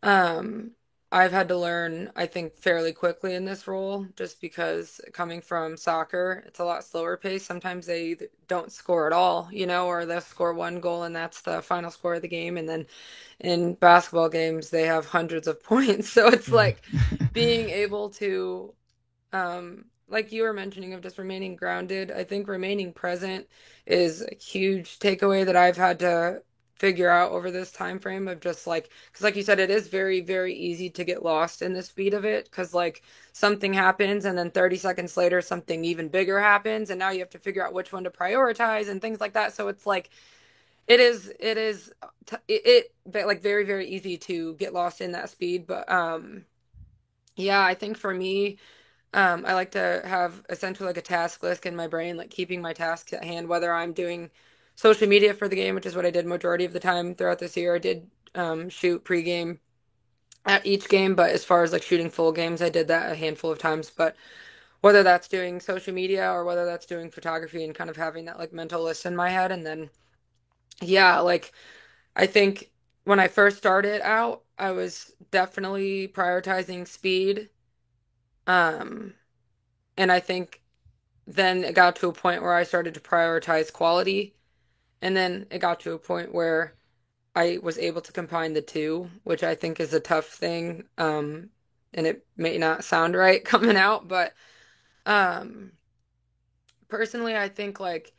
Um, I've had to learn, I think, fairly quickly in this role, just because coming from soccer, it's a lot slower pace. Sometimes they either don't score at all, or they'll score one goal and that's the final score of the game. And then in basketball games, they have hundreds of points. So it's Yeah. like being able to, like you were mentioning, of just remaining grounded. I think remaining present is a huge takeaway that I've had to figure out over this time frame of just like, because like you said, it is very, very easy to get lost in the speed of it, because like something happens and then 30 seconds later something even bigger happens and now you have to figure out which one to prioritize and things like that. So it's like it like very, very easy to get lost in that speed. But yeah, I think for me, I like to have essentially like a task list in my brain, like keeping my tasks at hand, whether I'm doing social media for the game, which is what I did majority of the time throughout this year. I did shoot pregame at each game, but as far as like shooting full games, I did that a handful of times. But whether that's doing social media or whether that's doing photography and kind of having that like mental list in my head. And then, yeah, like I think when I first started out, I was definitely prioritizing speed. Um, and I think then it got to a point where I started to prioritize quality. And then it got to a point where I was able to combine the two, which I think is a tough thing. And it may not sound right coming out, but um, personally, I think like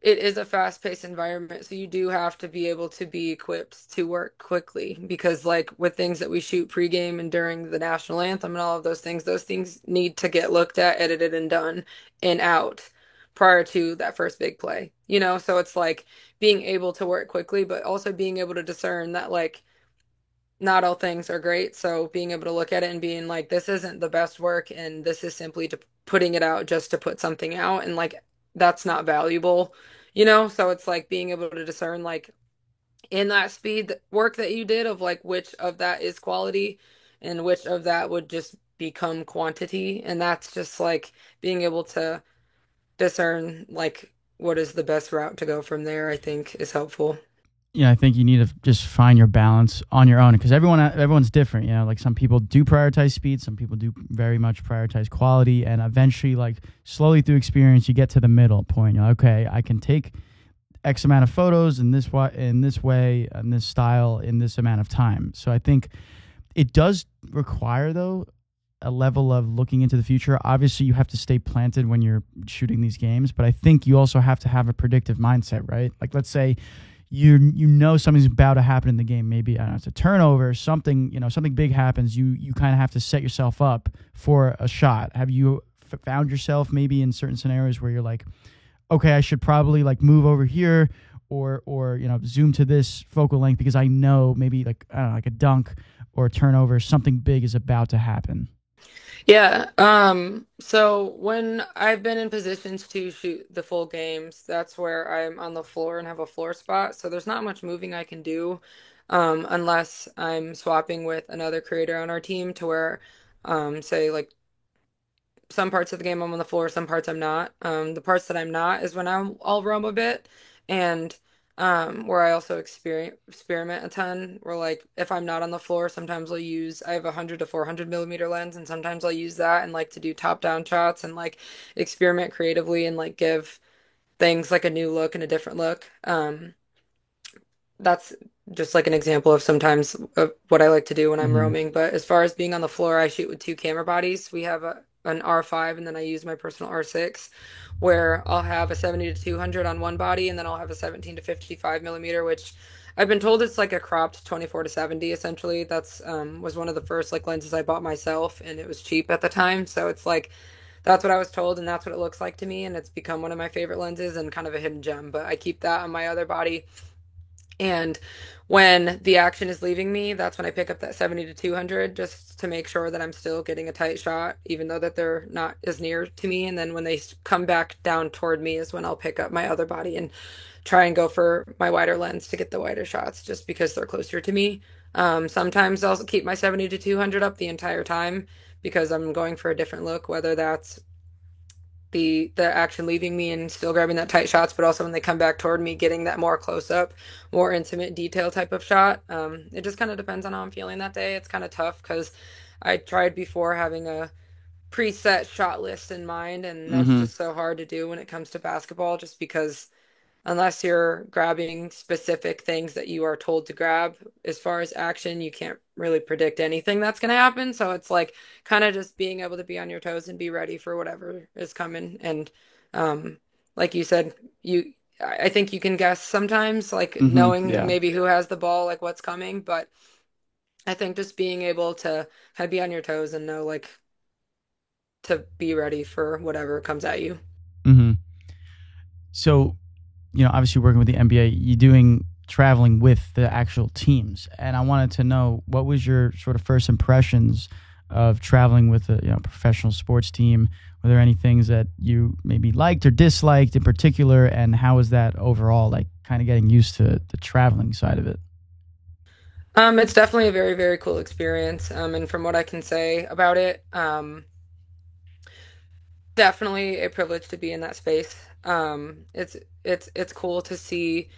it is a fast-paced environment, so you do have to be able to be equipped to work quickly because like with things that we shoot pregame and during the national anthem and all of those things need to get looked at, edited, and done and out prior to that first big play. So it's like being able to work quickly, but also being able to discern that like not all things are great. So being able to look at it and being like, this isn't the best work, and this is simply to putting it out just to put something out, and like that's not valuable. So it's like being able to discern like in that speed work that you did of like which of that is quality and which of that would just become quantity, and that's just like being able to discern like what is the best route to go from there, I think is helpful. Yeah, I think you need to just find your balance on your own because everyone's different. Like some people do prioritize speed, some people do very much prioritize quality, and eventually, like slowly through experience, you get to the middle point. You're like, okay, I can take X amount of photos in this way, in this style, in this amount of time. So I think it does require though a level of looking into the future. Obviously, you have to stay planted when you're shooting these games, but I think you also have to have a predictive mindset, right? Like let's say you know something's about to happen in the game. Maybe I don't know, it's a turnover, something something big happens. You kind of have to set yourself up for a shot. Have you found yourself maybe in certain scenarios where you're like, okay, I should probably like move over here or zoom to this focal length because I know maybe like I don't know, like a dunk or a turnover, something big is about to happen? Yeah. So when I've been in positions to shoot the full games, that's where I'm on the floor and have a floor spot. So there's not much moving I can do, unless I'm swapping with another creator on our team to where, say like some parts of the game I'm on the floor, some parts I'm not. The parts that I'm not is when I'll roam a bit, and where I also experiment a ton. Where like if I'm not on the floor, sometimes I have a 100 to 400 millimeter lens, and sometimes I'll use that and like to do top down shots and like experiment creatively and like give things like a new look and a different look. That's just like an example of sometimes of what I like to do when I'm Mm-hmm. roaming. But as far as being on the floor, I shoot with two camera bodies. We have an R5 and then I use my personal R6 where I'll have a 70 to 200 on one body and then I'll have a 17 to 55 millimeter, which I've been told it's like a cropped 24 to 70 essentially. That's was one of the first like lenses I bought myself and it was cheap at the time. So it's like that's what I was told and that's what it looks like to me and it's become one of my favorite lenses and kind of a hidden gem. But I keep that on my other body and when the action is leaving me, that's when I pick up that 70 to 200 just to make sure that I'm still getting a tight shot, even though that they're not as near to me. And then when they come back down toward me is when I'll pick up my other body and try and go for my wider lens to get the wider shots just because they're closer to me. Sometimes I'll keep my 70 to 200 up the entire time because I'm going for a different look, whether that's the action leaving me and still grabbing that tight shots, but also when they come back toward me, getting that more close up, more intimate detail type of shot. It just kind of depends on how I'm feeling that day. It's kind of tough because I tried before having a preset shot list in mind, and that's Mm-hmm. just so hard to do when it comes to basketball, just because unless you're grabbing specific things that you are told to grab as far as action, you can't really predict anything that's going to happen. So it's like kind of just being able to be on your toes and be ready for whatever is coming. And um, like you said, I think you can guess sometimes, like Mm-hmm. knowing Yeah. maybe who has the ball, like what's coming. But I think just being able to kind of be on your toes and know like to be ready for whatever comes at you. Mm-hmm. So, obviously working with the NBA, you're doing traveling with the actual teams, and I wanted to know what was your sort of first impressions of traveling with a professional sports team. Were there any things that you maybe liked or disliked in particular, and how was that overall, like kind of getting used to the traveling side of it? It's definitely a very, very cool experience. And from what I can say about it, definitely a privilege to be in that space. It's cool to see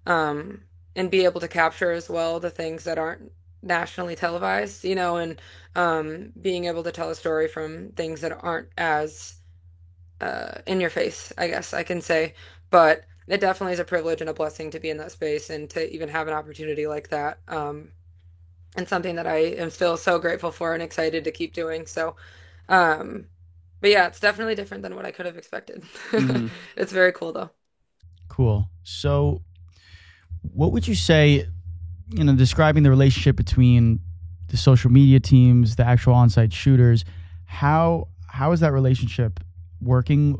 um, and be able to capture as well the things that aren't nationally televised, and being able to tell a story from things that aren't as in your face, I guess I can say. But it definitely is a privilege and a blessing to be in that space and to even have an opportunity like that. And something that I am still so grateful for and excited to keep doing. So, um, but yeah, it's definitely different than what I could have expected. Hmm. It's very cool though. Cool. So, what would you say, describing the relationship between the social media teams, the actual on-site shooters, how is that relationship working,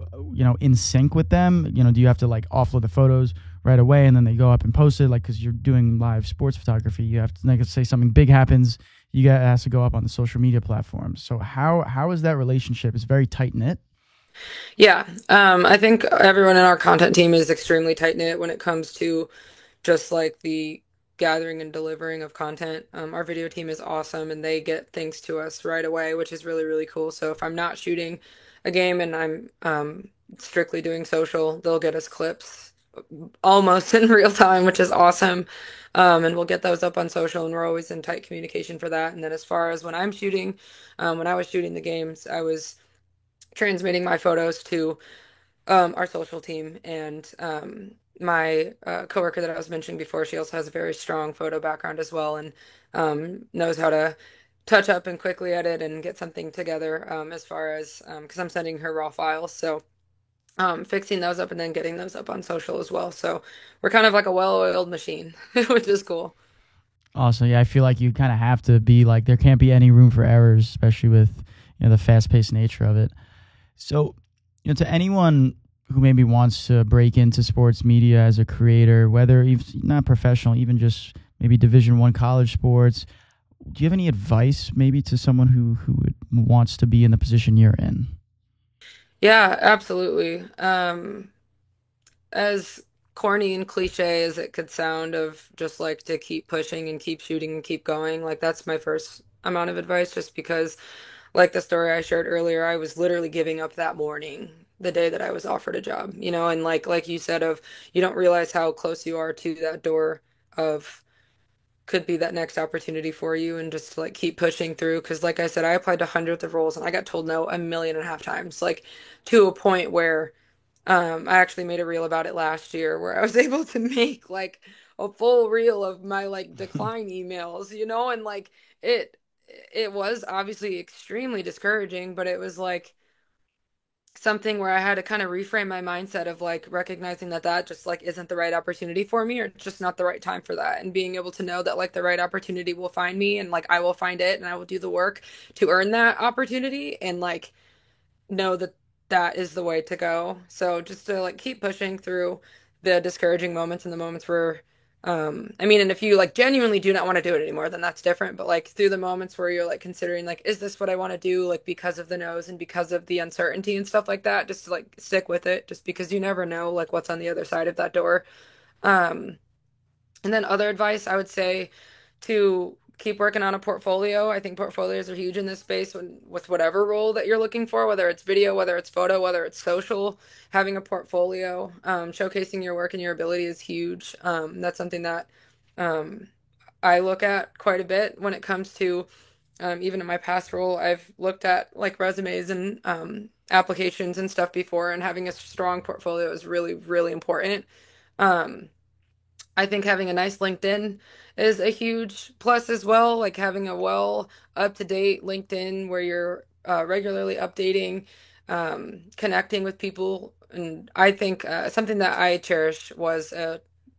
in sync with them? Do you have to like offload the photos right away and then they go up and post it, like because you're doing live sports photography, you have to like say something big happens, you got has to go up on the social media platforms. So how is that relationship? It's very tight knit. Yeah, I think everyone in our content team is extremely tight knit when it comes to just like the gathering and delivering of content. Our video team is awesome and they get things to us right away, which is really, really cool. So if I'm not shooting a game and I'm strictly doing social, they'll get us clips almost in real time, which is awesome. And we'll get those up on social, and we're always in tight communication for that. And then as far as when I'm shooting, when I was shooting the games, I was transmitting my photos to our social team and my coworker that I was mentioning before. She also has a very strong photo background as well and knows how to touch up and quickly edit and get something together as far as because I'm sending her raw files. So fixing those up and then getting those up on social as well. So we're kind of like a well-oiled machine, which is cool. Also, yeah, I feel like you kind of have to be like there can't be any room for errors, especially with the fast paced nature of it. So, to anyone who maybe wants to break into sports media as a creator, whether even not professional, even just maybe Division I college sports, do you have any advice maybe to someone wants to be in the position you're in? Yeah, absolutely. As corny and cliche as it could sound, of just like to keep pushing and keep shooting and keep going, like that's my first amount of advice, just because, like the story I shared earlier, I was literally giving up that morning, the day that I was offered a job, and like you said, of you don't realize how close you are to that door of could be that next opportunity for you, and just like keep pushing through, because like I said, I applied to hundreds of roles and I got told no a million and a half times, like to a point where I actually made a reel about it last year, where I was able to make like a full reel of my like decline emails, and like it it was obviously extremely discouraging, but it was like something where I had to kind of reframe my mindset of like recognizing that that just like isn't the right opportunity for me, or just not the right time for that, and being able to know that like the right opportunity will find me, and like I will find it, and I will do the work to earn that opportunity, and like know that that is the way to go. So just to like keep pushing through the discouraging moments, and the moments where I mean, and if you like genuinely do not want to do it anymore, then that's different. But like through the moments where you're like considering like, is this what I want to do? Like because of the no's and because of the uncertainty and stuff like that, just to like stick with it, just because you never know like what's on the other side of that door. Um, and then other advice I would say to keep working on a portfolio. I think portfolios are huge in this space with whatever role that you're looking for, whether it's video, whether it's photo, whether it's social. Having a portfolio, showcasing your work and your ability is huge. That's something that um, I look at quite a bit when it comes to even in my past role. I've looked at like resumes and applications and stuff before, and having a strong portfolio is really, really important. Um, I think having a nice LinkedIn is a huge plus as well. Like having a well up to date LinkedIn where you're regularly updating, connecting with people. And I think something that I cherish was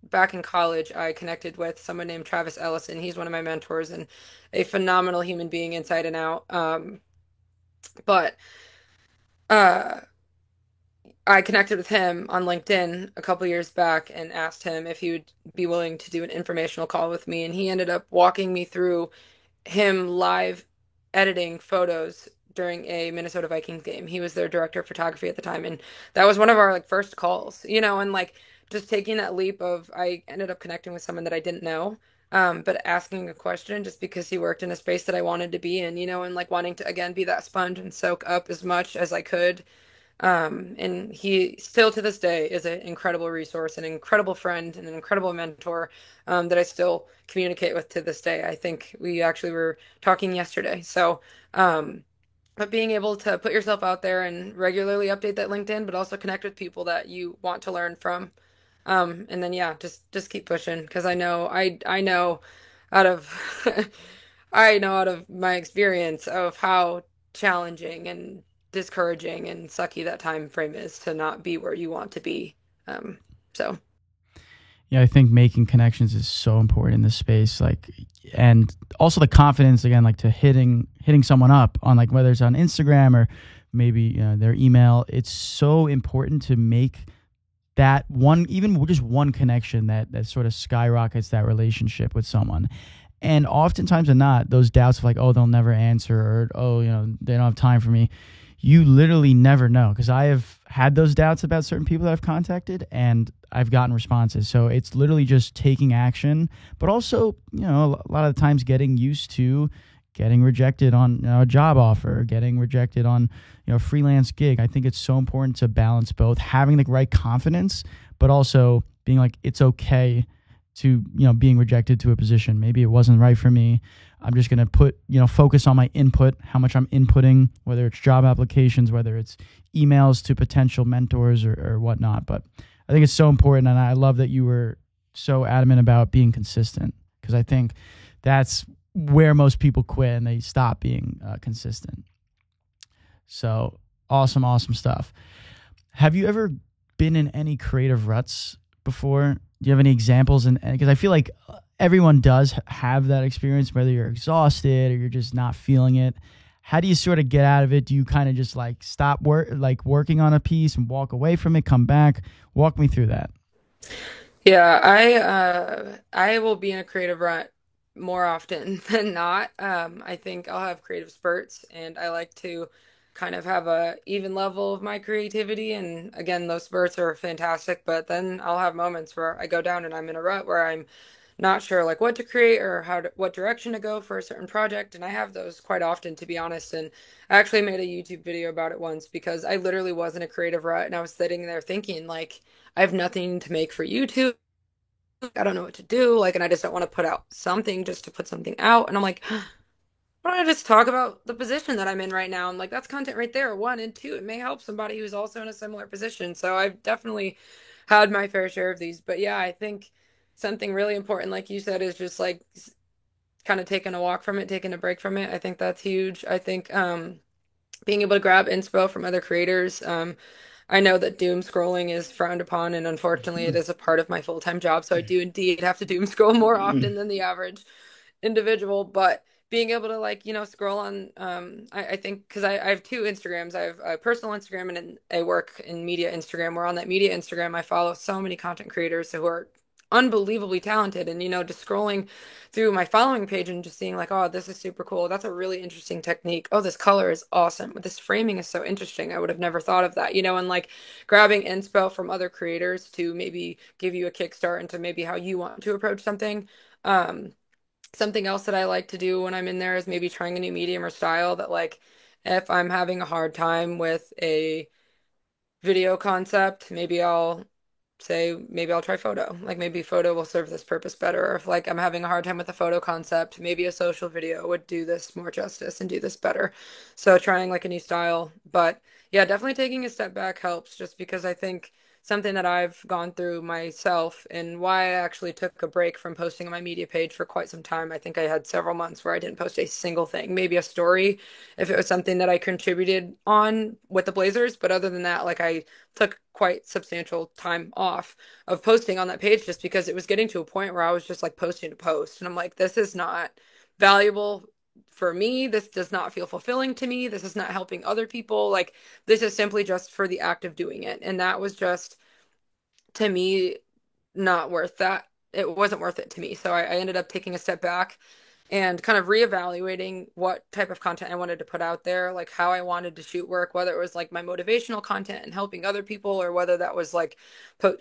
back in college, I connected with someone named Travis Ellison. He's one of my mentors and a phenomenal human being inside and out. But uh, I connected with him on LinkedIn a couple years back and asked him if he would be willing to do an informational call with me. And he ended up walking me through him live editing photos during a Minnesota Vikings game. He was their director of photography at the time. And that was one of our like first calls, and like just taking that leap of I ended up connecting with someone that I didn't know. But asking a question just because he worked in a space that I wanted to be in, and like wanting to again be that sponge and soak up as much as I could. And he still to this day is an incredible resource, an incredible friend, and an incredible mentor that I still communicate with to this day. I think we actually were talking yesterday. So, but being able to put yourself out there and regularly update that LinkedIn, but also connect with people that you want to learn from. And then yeah, just keep pushing, because I know out of I know out of my experience of how challenging and discouraging and sucky that time frame is to not be where you want to be. Um, so Yeah, I think making connections is so important in this space. Like, and also the confidence again, like to hitting someone up on like whether it's on Instagram or maybe their email. It's so important to make that one, even just one connection that sort of skyrockets that relationship with someone. And oftentimes or not, those doubts of like, oh, they'll never answer, or oh, they don't have time for me. You literally never know, because I have had those doubts about certain people that I've contacted, and I've gotten responses. So it's literally just taking action, but also, a lot of the times getting used to getting rejected on a job offer, getting rejected on a freelance gig. I think it's so important to balance both, having the right confidence, but also being like, it's okay to being rejected to a position. Maybe it wasn't right for me. I'm just going to focus on my input, how much I'm inputting, whether it's job applications, whether it's emails to potential mentors or whatnot. But I think it's so important, and I love that you were so adamant about being consistent, because I think that's where most people quit and they stop being consistent. So awesome stuff. Have you ever been in any creative ruts before? Do you have any examples? And because I feel like everyone does have that experience, whether you're exhausted or you're just not feeling it. how do you sort of get out of it? Do you kind of just like stop working on a piece and walk away from it, come back? Walk me through that. Yeah, I will be in a creative rut more often than not. I think I'll have creative spurts, and I like to kind of have a even level of my creativity. And again, those spurts are fantastic, but then I'll have moments where I go down and I'm in a rut where I'm not sure like what to create or what direction to go for a certain project. And I have those quite often, to be honest. And I actually made a YouTube video about it once because I literally was in a creative rut, and I was sitting there thinking like, I have nothing to make for YouTube. I don't know what to do. Like, and I just don't want to put out something just to put something out. And I'm like, why don't I just talk about the position that I'm in right now? I'm like, that's content right there. One and two, it may help somebody who's also in a similar position. So I've definitely had my fair share of these. But yeah, I think something really important, like you said, is just like kind of taking a walk from it, taking a break from it. I think that's huge. I think being able to grab inspo from other creators. I know that doom scrolling is frowned upon, and unfortunately, it is a part of my full-time job. So I do indeed have to doom scroll more often than the average individual. But being able to like, scroll on, I think because I have two Instagrams. I have a personal Instagram and a work in media Instagram. Where on that media Instagram, I follow so many content creators who are unbelievably talented. And, just scrolling through my following page and just seeing like, oh, this is super cool. That's a really interesting technique. Oh, this color is awesome. This framing is so interesting. I would have never thought of that, and like grabbing inspo from other creators to maybe give you a kickstart into maybe how you want to approach something. Something else that I like to do when I'm in there is maybe trying a new medium or style that like if I'm having a hard time with a video concept, maybe I'll try photo. Like maybe photo will serve this purpose better. Or if like I'm having a hard time with a photo concept, maybe a social video would do this more justice and do this better. So trying like a new style. But yeah, definitely taking a step back helps just because I think something that I've gone through myself and why I actually took a break from posting on my media page for quite some time. I think I had several months where I didn't post a single thing, maybe a story if it was something that I contributed on with the Blazers. But other than that, like I took quite substantial time off of posting on that page just because it was getting to a point where I was just like posting to post. And I'm like, this is not valuable for me. This does not feel fulfilling to me. This is not helping other people. Like, this is simply just for the act of doing it. And that was just, to me, not worth that. It wasn't worth it to me. So I ended up taking a step back and kind of reevaluating what type of content I wanted to put out there, like how I wanted to shoot work, whether it was like my motivational content and helping other people, or whether that was like po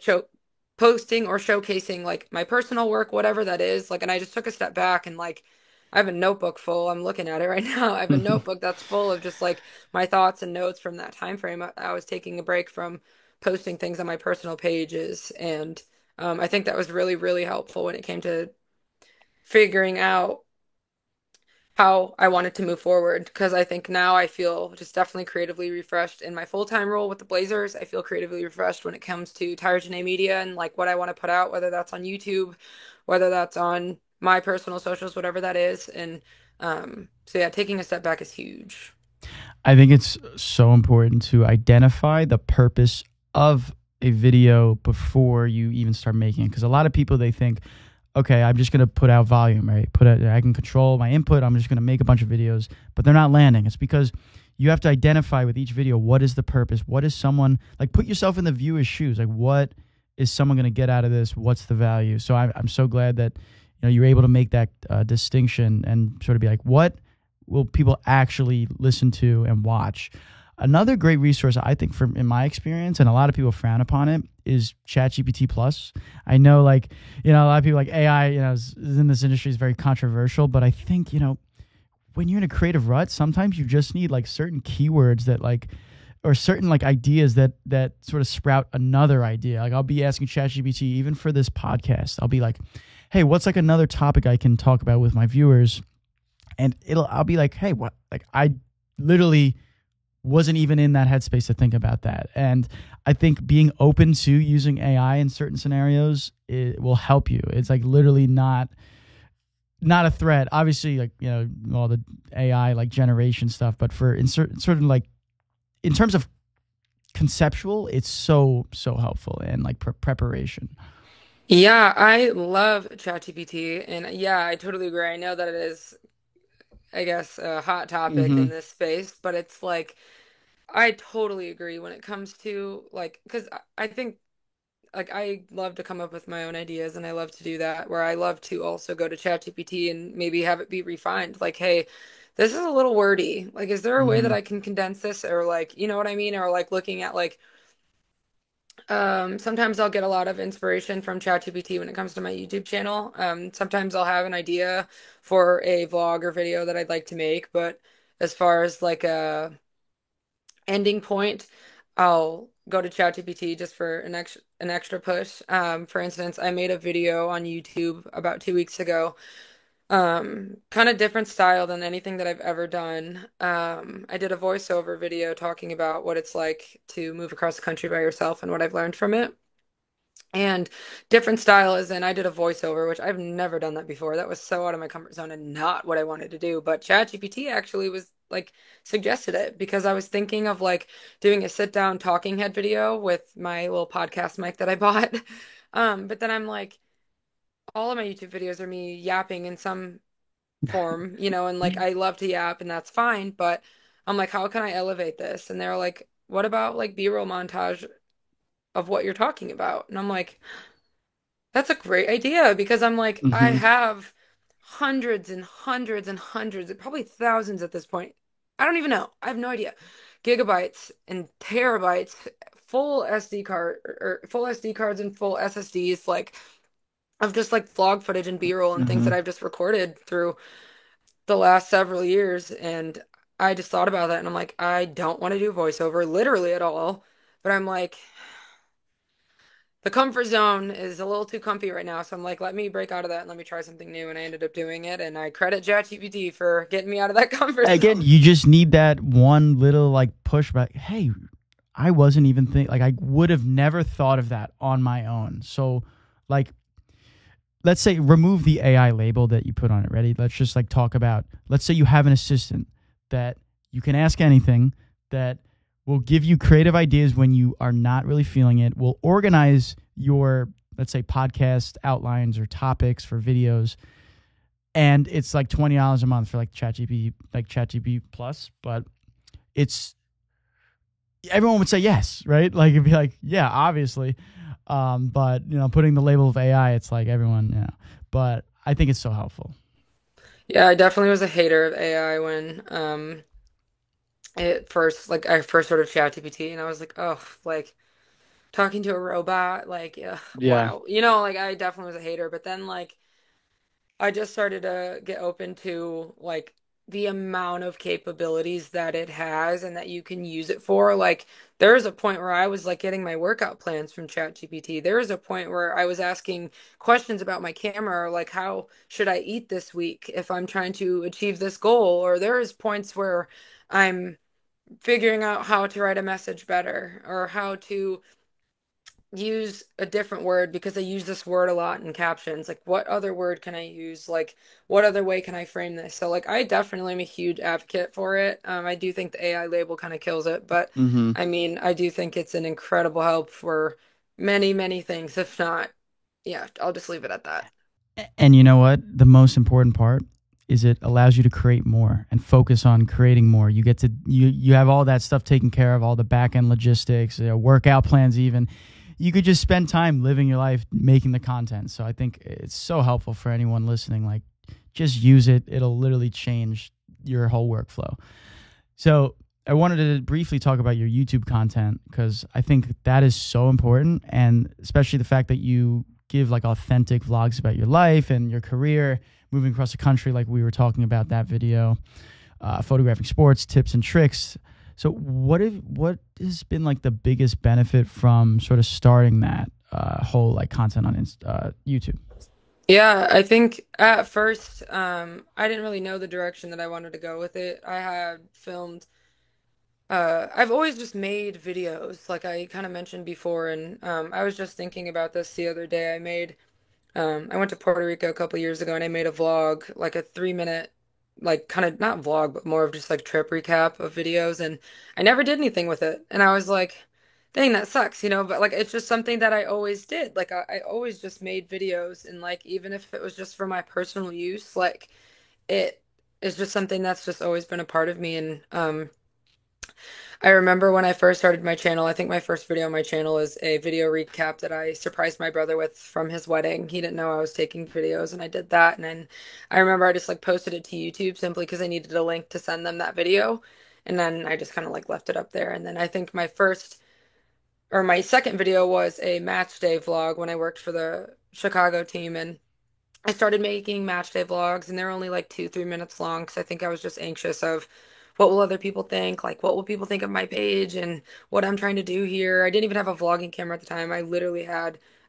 posting or showcasing like my personal work, whatever that is. Like, and I just took a step back and like, I have a notebook full. I'm looking at it right now. I have a notebook that's full of just like my thoughts and notes from that time frame. I was taking a break from posting things on my personal pages, and I think that was really, really helpful when it came to figuring out how I wanted to move forward because I think now I feel just definitely creatively refreshed in my full-time role with the Blazers. I feel creatively refreshed when it comes to Tyra Janae Media and like what I want to put out, whether that's on YouTube, whether that's on my personal socials, whatever that is. And so yeah, taking a step back is huge. I think it's so important to identify the purpose of a video before you even start making it. Because a lot of people, they think, okay, I'm just going to put out volume, right? I can control my input. I'm just going to make a bunch of videos, but they're not landing. It's because you have to identify with each video, what is the purpose? What is someone, like put yourself in the viewer's shoes. Like what is someone going to get out of this? What's the value? So I'm so glad that, you're able to make that distinction and sort of be like, what will people actually listen to and watch? Another great resource, I think, from in my experience, and a lot of people frown upon it, is ChatGPT Plus. I know, like, a lot of people like AI, is in this industry is very controversial, but I think, when you're in a creative rut, sometimes you just need like certain keywords that like, or certain like ideas that sort of sprout another idea. Like I'll be asking ChatGPT even for this podcast. I'll be like, hey, what's like another topic I can talk about with my viewers? And I'll be like, hey, what? Like I literally wasn't even in that headspace to think about that. And I think being open to using AI in certain scenarios, it will help you. It's like literally not a threat. Obviously, like, all the AI like generation stuff, but for in certain like in terms of conceptual, it's so helpful and like preparation. Yeah, I love ChatGPT, and yeah, I totally agree. I know that it is I guess, a hot topic Mm-hmm. in this space, but it's like I totally agree when it comes to like, because I think like I love to come up with my own ideas and I love to do that where I love to also go to ChatGPT and maybe have it be refined. Like, hey, this is a little wordy. Like, is there a way that Mm-hmm. I can condense this or like, you know what I mean? Or like looking at like sometimes I'll get a lot of inspiration from ChatGPT when it comes to my YouTube channel. Sometimes I'll have an idea for a vlog or video that I'd like to make, but as far as like a ending point, I'll go to ChatGPT just for an extra push. For instance, I made a video on YouTube about 2 weeks ago. Kind of different style than anything that I've ever done. I did a voiceover video talking about what it's like to move across the country by yourself and what I've learned from it. And different style is in I did a voiceover, which I've never done that before. That was so out of my comfort zone and not what I wanted to do. But ChatGPT actually was like suggested it because I was thinking of like doing a sit down talking head video with my little podcast mic that I bought. But then I'm like, all of my YouTube videos are me yapping in some form, and like I love to yap and that's fine, but I'm like, how can I elevate this? And they're like, what about like B-roll montage of what you're talking about? And I'm like, that's a great idea because I'm like, I Mm-hmm. have hundreds and hundreds and hundreds, probably thousands at this point. I don't even know. I have no idea. Gigabytes and terabytes, full SD card or full SD cards and full SSDs, like of just like vlog footage and B-roll and things Mm-hmm. that I've just recorded through the last several years. And I just thought about that and I'm like, I don't want to do voiceover literally at all. But I'm like, the comfort zone is a little too comfy right now. So I'm like, let me break out of that and let me try something new. And I ended up doing it. And I credit ChatGPT for getting me out of that comfort Again, zone. you just need that one little like pushback. Hey, I wasn't even think like I would have never thought of that on my own. So, like, let's say remove the AI label that you put on it. Ready? Let's just like talk about. Let's say you have an assistant that you can ask anything that will give you creative ideas when you are not really feeling it. Will organize your, let's say, podcast outlines or topics for videos, and it's like $20 a month for like ChatGPT Plus, but it's everyone would say yes, right? Like it'd be like, yeah, obviously. But putting the label of AI, it's like everyone, But I think it's so helpful. Yeah, I definitely was a hater of AI when it first like I first heard of ChatGPT and I was like, oh, like talking to a robot, like yeah, Yeah. wow. Like I definitely was a hater, but then like I just started to get open to like the amount of capabilities that it has and that you can use it for. Like there's a point where I was like getting my workout plans from ChatGPT. There was a point where I was asking questions about my camera, or like how should I eat this week if I'm trying to achieve this goal? Or there's points where I'm figuring out how to write a message better or how to use a different word because I use this word a lot in captions. Like, what other word can I use? Like, what other way can I frame this? So, like, I definitely am a huge advocate for it. I do think the AI label kind of kills it, but Hmm. I mean, I do think it's an incredible help for many, many things. If not, yeah, I'll just leave it at that. And you know what? The most important part is it allows you to create more and focus on creating more. You get to you have all that stuff taken care of, all the back end logistics, workout plans, even. You could just spend time living your life making the content. So I think it's so helpful for anyone listening. Like, just use it. It'll literally change your whole workflow. So I wanted to briefly talk about your YouTube content because I think that is so important, and especially the fact that you give like authentic vlogs about your life and your career, moving across the country, like we were talking about that video, photographing sports, tips and tricks. So what has been like the biggest benefit from sort of starting that whole like content on YouTube? Yeah, I think at first, I didn't really know the direction that I wanted to go with it. I had filmed I've always just made videos, like I kind of mentioned before, and I was just thinking about this the other day. I went to Puerto Rico a couple years ago, and I made a vlog, like a 3 minute, like kind of not vlog, but more of just like trip recap of videos, and I never did anything with it. And I was like, dang, that sucks, But like, it's just something that I always did. Like, I always just made videos, and like, even if it was just for my personal use, like it. is just something that's just always been a part of me. And I remember when I first started my channel, I think my first video on my channel is a video recap that I surprised my brother with from his wedding. He didn't know I was taking videos, and I did that. And then I remember I just like posted it to YouTube simply because I needed a link to send them that video. And then I just kind of like left it up there. And then I think my second video was a match day vlog when I worked for the Chicago team. And I started making match day vlogs, and they're only like 2, 3 minutes long because I think I was just anxious of what will other people think, like what will people think of my page and what I'm trying to do here. I didn't even have a vlogging camera at the time. I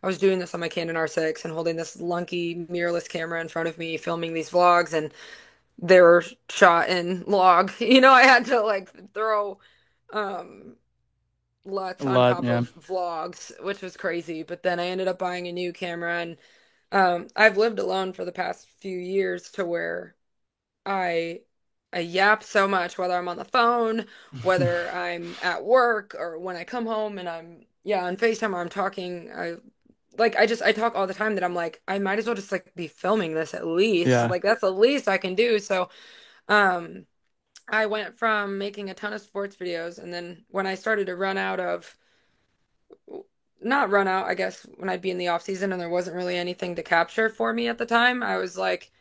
was doing this on my Canon R6 and holding this lunky mirrorless camera in front of me, filming these vlogs, and they were shot in log. I had to like throw um LUTs A on lot, top yeah. of vlogs, which was crazy. But then I ended up buying a new camera, and I've lived alone for the past few years to where I I yap so much, whether I'm on the phone, whether I'm at work, or when I come home and I'm yeah on FaceTime or I'm talking. I talk all the time that I'm like I might as well just like be filming this at least. Yeah. Like that's the least I can do. So um I went from making a ton of sports videos, and then when I started to run out of not run out, I guess, when I'd be in the off season and there wasn't really anything to capture for me at the time, I was like,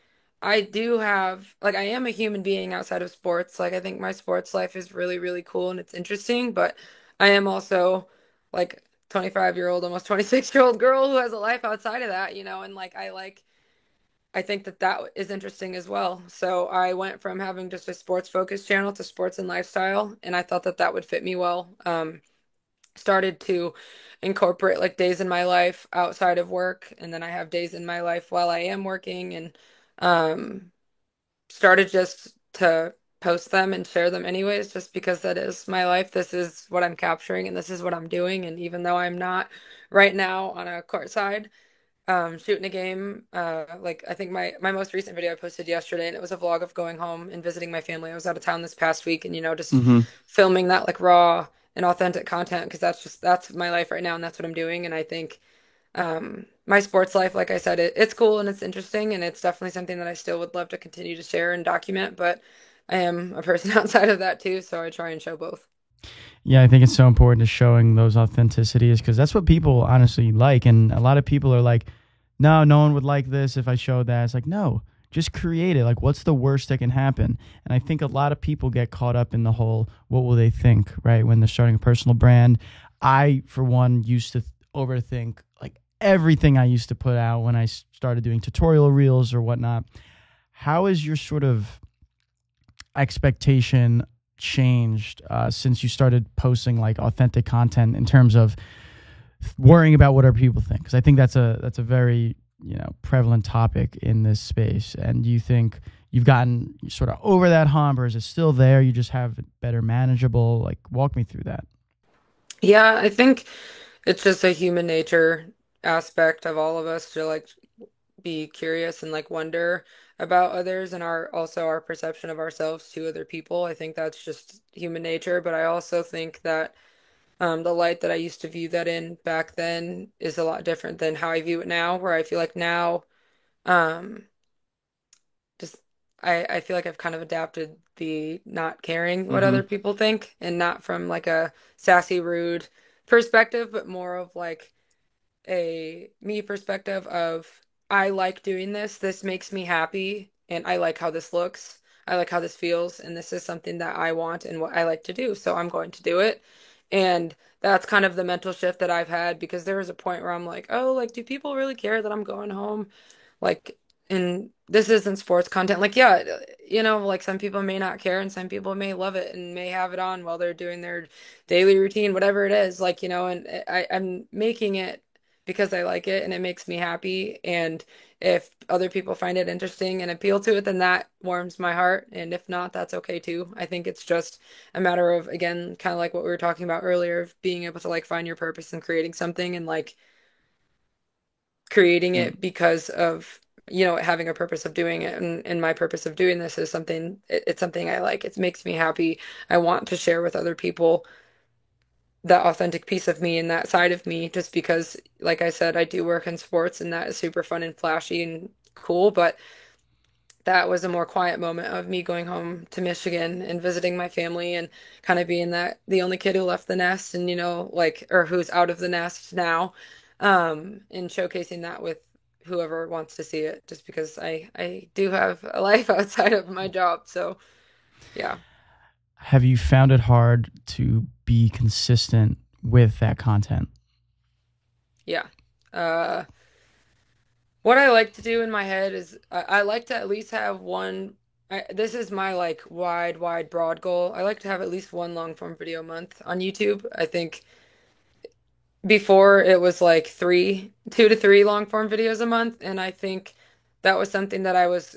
I do have, like, I am a human being outside of sports. Like, I think my sports life is really, really cool and it's interesting, but I am also like 25-year-old, almost 26-year-old girl who has a life outside of that, and I think that that is interesting as well. So I went from having just a sports focused channel to sports and lifestyle, and I thought that that would fit me well. Started to incorporate like days in my life outside of work, and then I have days in my life while I am working, and um started just to post them and share them anyways, just because that is my life. This is what I'm capturing and this is what I'm doing. And even though I'm not right now on a court side, shooting a game. Like I think my most recent video I posted yesterday, and it was a vlog of going home and visiting my family. I was out of town this past week, and just Hmm. filming that like raw and authentic content because that's my life right now, and that's what I'm doing. And I think my sports life, like I said, it's cool and it's interesting, and it's definitely something that I still would love to continue to share and document. But I am a person outside of that too, so I try and show both. Yeah, I think it's so important to showing those authenticities because that's what people honestly like. And a lot of people are like, no, no one would like this if I showed that. It's like, no, just create it. Like, what's the worst that can happen? And I think a lot of people get caught up in the whole, what will they think, right? When they're starting a personal brand. I, for one, used to overthink like everything I used to put out when I started doing tutorial reels or whatnot. How is your sort of expectation changed since you started posting like authentic content in terms of worrying about what other people think? Because I think that's a very prevalent topic in this space. And do you think you've gotten sort of over that hump, or is it still there? You just have it better manageable. Like, walk me through that. Yeah, I think it's just a human nature aspect of all of us to like be curious and like wonder about others and our perception of ourselves to other people. I think that's just human nature, but I also think that the light that I used to view that in back then is a lot different than how I view it now, where I feel like now um just I feel like I've kind of adapted the not caring what Mm-hmm. other people think, and not from like a sassy, rude perspective, but more of like a me perspective of I like doing this. This makes me happy, and I like how this looks. I like how this feels, and this is something that I want and what I like to do. So I'm going to do it. And that's kind of the mental shift that I've had because there was a point where I'm like, oh, like, do people really care that I'm going home? Like, and this isn't sports content. Like, yeah, like some people may not care and some people may love it and may have it on while they're doing their daily routine, whatever it is. Like, and I'm making it because I like it and it makes me happy. And if other people find it interesting and appeal to it, then that warms my heart. And if not, that's okay too. I think it's just a matter of, again, kind of like what we were talking about earlier, of being able to like find your purpose and creating something and like creating Yeah. it because of having a purpose of doing it. And my purpose of doing this is it's something I like. It makes me happy. I want to share with other people that authentic piece of me and that side of me, just because like I said, I do work in sports and that is super fun and flashy and cool, but that was a more quiet moment of me going home to Michigan and visiting my family and kind of being that the only kid who left the nest and like or who's out of the nest now, and showcasing that with whoever wants to see it just because I do have a life outside of my job. So, yeah. Have you found it hard to be consistent with that content? Yeah. Uh what I like to do in my head is I like to at least have this is my like wide, broad goal. I like to have at least one long form video a month on YouTube. I think before it was like 2 to 3 long form videos a month, and I think that was something that I was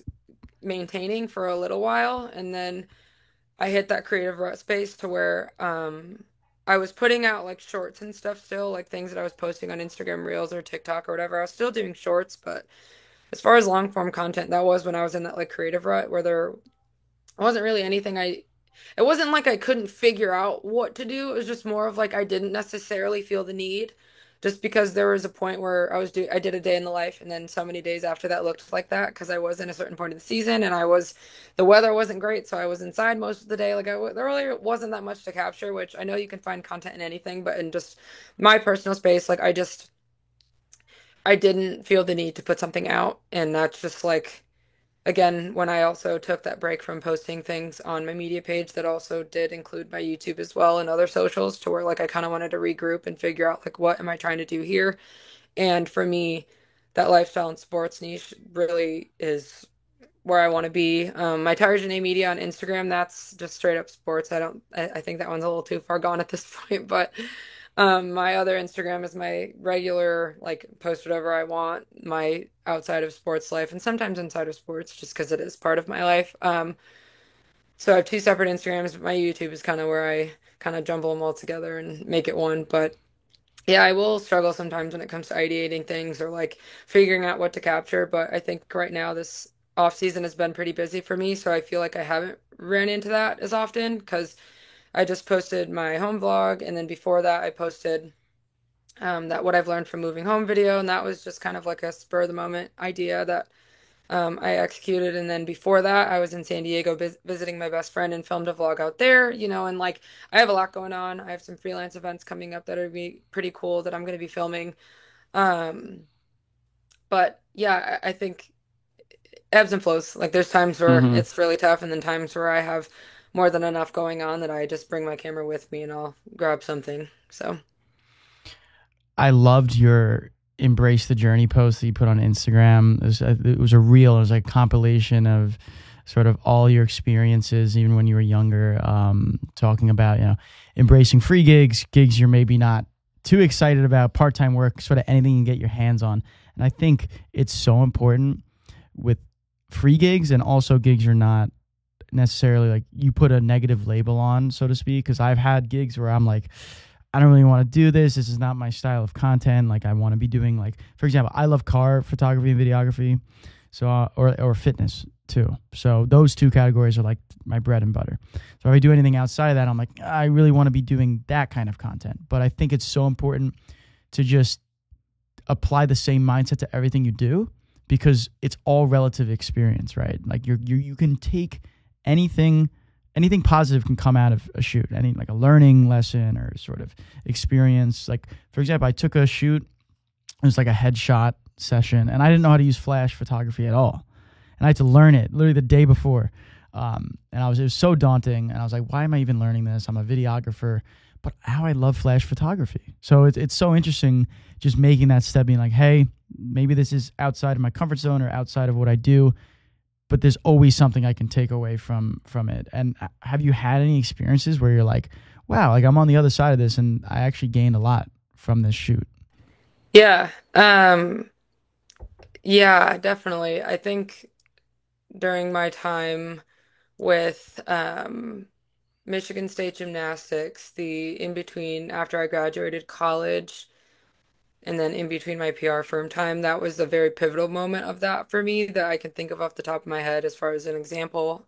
maintaining for a little while, and then I hit that creative rut space to where I was putting out like shorts and stuff still, like things that I was posting on Instagram Reels or TikTok or whatever. I was still doing shorts, but as far as long form content, that was when I was in that like creative rut where there wasn't really anything it wasn't like I couldn't figure out what to do. It was just more of like I didn't necessarily feel the need just because there was a point where I did a day in the life and then so many days after that looked like that because I was in a certain point of the season and the weather wasn't great, so I was inside most of the day. Like there really wasn't that much to capture, which I know you can find content in anything, but in just my personal space, like I didn't feel the need to put something out, and that's just like again, when I also took that break from posting things on my media page that also did include my YouTube as well and other socials to where like I kind of wanted to regroup and figure out like what am I trying to do here? And for me, that lifestyle and sports niche really is where I want to be. My Tires Janae Media on Instagram, that's just straight up sports. I think that one's a little too far gone at this point, but my other Instagram is my regular, like, post whatever I want, my outside of sports life, and sometimes inside of sports, just because it is part of my life. So I have two separate Instagrams, but my YouTube is kind of where I kind of jumble them all together and make it one. But yeah, I will struggle sometimes when it comes to ideating things or like figuring out what to capture. But I think right now this off season has been pretty busy for me, so I feel like I haven't ran into that as often because I just posted my home vlog, and then before that, I posted that what I've learned from moving home video, and that was just kind of like a spur of the moment idea that I executed. And then before that, I was in San Diego visiting my best friend and filmed a vlog out there, and like I have a lot going on. I have some freelance events coming up that are be pretty cool that I'm going to be filming. Um, but yeah, I think ebbs and flows. Like there's times where Hmm. it's really tough, and then times where I have more than enough going on that I just bring my camera with me and I'll grab something. So. I loved your embrace the journey post that you put on Instagram. It was a reel. It was like a compilation of sort of all your experiences, even when you were younger. Talking about embracing free gigs you're maybe not too excited about, part time work, sort of anything you can get your hands on. And I think it's so important with free gigs and also gigs you're not necessarily like you put a negative label on, so to speak. Because I've had gigs where I'm like, I don't really want to do this. This is not my style of content. Like I want to be doing like, for example, I love car photography and videography, so or fitness too. So those two categories are like my bread and butter. So if I do anything outside of that, I'm like, I really want to be doing that kind of content. But I think it's so important to just apply the same mindset to everything you do because it's all relative experience, right? Like you can take anything anything positive can come out of a shoot, any like a learning lesson or sort of experience. Like for example, I took a shoot, it was like a headshot session, and I didn't know how to use flash photography at all, and I had to learn it literally the day before. And it was so daunting, and I was like, why am I even learning this? I'm a videographer, but how I love flash photography. So it's so interesting just making that step, being like, hey, maybe this is outside of my comfort zone or outside of what I do, but there's always something I can take away from it. And have you had any experiences where you're like, wow, like I'm on the other side of this and I actually gained a lot from this shoot? Yeah. Yeah, definitely. I think during my time with Michigan State Gymnastics, the in between after I graduated college and then in between my PR firm time, that was a very pivotal moment of that for me that I can think of off the top of my head as far as an example.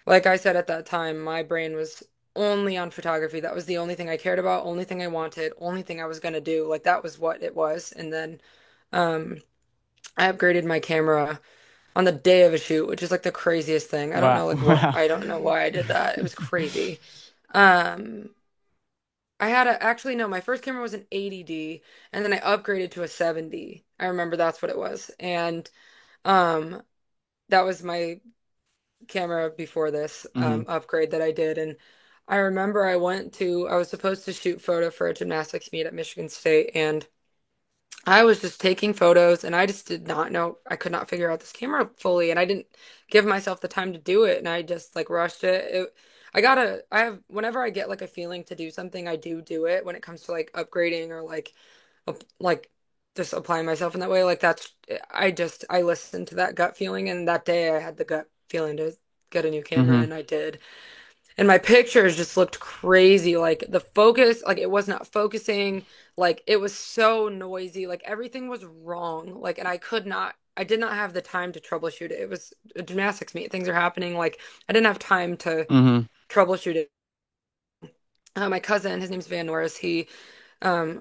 Like I said at that time, my brain was only on photography. That was the only thing I cared about, only thing I wanted, only thing I was gonna do. Like that was what it was. And then um I upgraded my camera on the day of a shoot, which is like the craziest thing. I don't Wow. know like what Wow. I don't know why I did that. It was crazy. Um I had a actually no, my first camera was an 80D and then I upgraded to a 70. I remember that's what it was. And um that was my camera before this Hmm. upgrade that I did. And I remember I was supposed to shoot photo for a gymnastics meet at Michigan State, and I was just taking photos and I just did not know, I could not figure out this camera fully and I didn't give myself the time to do it and I just like rushed it. I have, whenever I get like a feeling to do something, I do it when it comes to like upgrading or like just applying myself in that way. Like I listened to that gut feeling and that day I had the gut feeling to get a new camera Hmm. and I did. And my pictures just looked crazy. Like the focus, like it was not focusing. Like it was so noisy. Like everything was wrong. Like, and I did not have the time to troubleshoot it. It was a gymnastics meet. Things are happening. Like I didn't have time to Hmm. troubleshoot it. My cousin, his name's Van Norris. He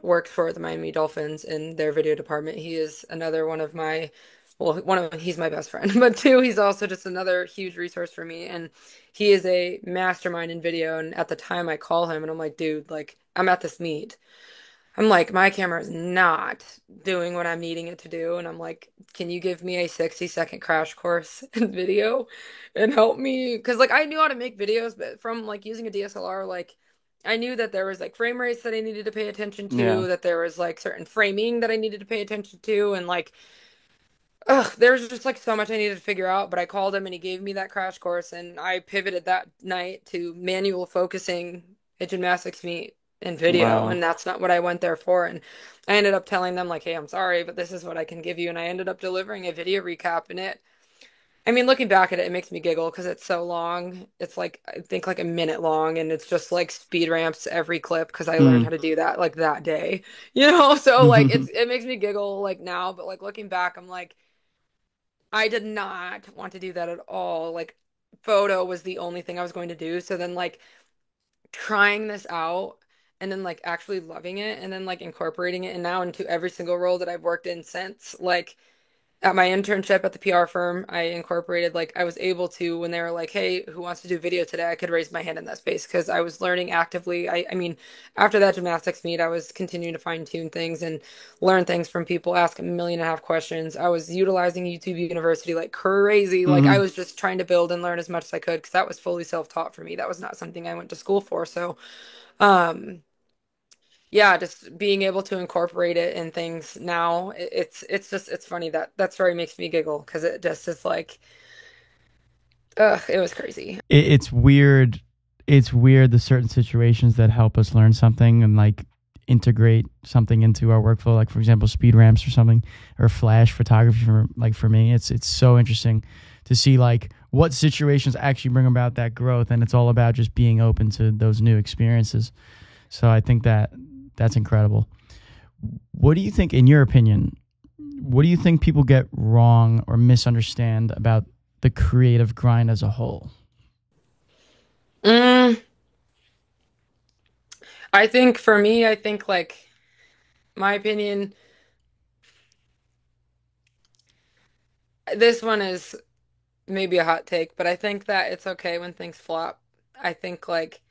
works for the Miami Dolphins in their video department. He is another one of my, well, he's my best friend, but two, he's also just another huge resource for me. And he is a mastermind in video. And at the time I call him and I'm like, dude, like I'm at this meet. I'm like, my camera is not doing what I'm needing it to do. And I'm like, can you give me a 60-second crash course in video and help me? Because like I knew how to make videos, but from like using a DSLR, like I knew that there was like frame rates that I needed to pay attention Yeah. to, that there was like certain framing that I needed to pay attention to, and like ugh, there's just like so much I needed to figure out, but I called him and he gave me that crash course and I pivoted that night to manual focusing a gymnastics meet in video, Wow. and that's not what I went there for. And I ended up telling them like, "Hey, I'm sorry, but this is what I can give you." And I ended up delivering a video recap and I mean, looking back at it, it makes me giggle because it's so long. It's like I think like a minute long and it's just like speed ramps every clip because I learned how Mm. to do that like that day. So like it makes me giggle like now, but like looking back, I'm like I did not want to do that at all. Like, photo was the only thing I was going to do. So then, like, trying this out and then, like, actually loving it and then, like, incorporating it and now into every single role that I've worked in since, like, at my internship at the PR firm, I incorporated like I was able to when they were like, "Hey, who wants to do video today?" I could raise my hand in that space because I was learning actively. I mean, after that gymnastics meet, I was continuing to fine tune things and learn things from people, ask a million and a half questions. I was utilizing YouTube University like crazy. Like I Hmm. was just trying to build and learn as much as I could because that was fully self-taught for me. That was not something I went to school for. So, um, yeah, just being able to incorporate it in things now, it's just it's funny that that story makes me giggle because it just is like, ugh, it was crazy. It's weird. It's weird the certain situations that help us learn something and like integrate something into our workflow. Like for example, speed ramps or something, or flash photography. For me, it's so interesting to see like what situations actually bring about that growth, and it's all about just being open to those new experiences. So I think that that's incredible. What do you think, in your opinion? What do you think people get wrong or misunderstand about the creative grind as a whole? Mm, I think for me, I think like my opinion, this one is maybe a hot take, but I think that it's okay when things flop. I think like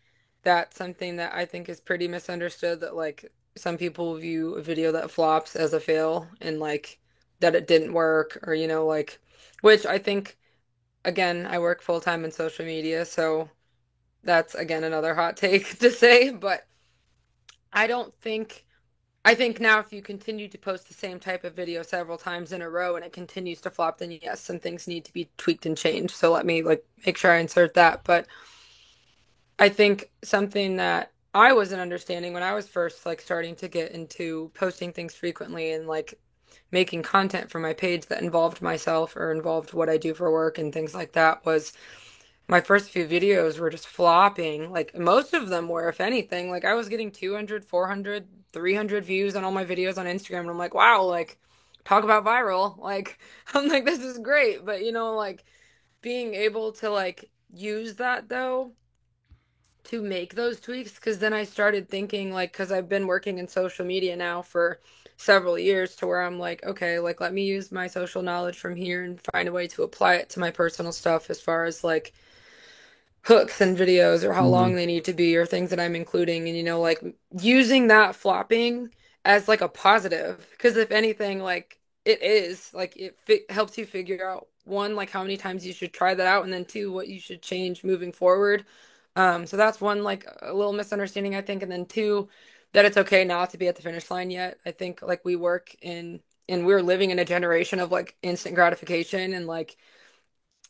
that's something that I think is pretty misunderstood that like some people view a video that flops as a fail and like that it didn't work or like which I think again, I work full time in social media, so that's again another hot take to say, but I don't think I think now if you continue to post the same type of video several times in a row and it continues to flop, then yes, some things need to be tweaked and changed. So let me like make sure I insert that. But I think something that I wasn't understanding when I was first like starting to get into posting things frequently and like making content for my page that involved myself or involved what I do for work and things like that was my first few videos were just flopping. Like most of them were, if anything, like I was getting 200, 400, 300 views on all my videos on Instagram. And I'm like, wow, like talk about viral. Like I'm like, this is great. But like being able to like use that though to make those tweaks, because then I started thinking like, because I've been working in social media now for several years to where I'm like, okay, like let me use my social knowledge from here and find a way to apply it to my personal stuff as far as like hooks and videos or how Hmm. long they need to be or things that I'm including and like using that flopping as like a positive because if anything like it is like it fi helps you figure out one like how many times you should try that out and then two what you should change moving forward. So that's one like a little misunderstanding I think and then two that it's okay not to be at the finish line yet. I think like we work in and we're living in a generation of like instant gratification and like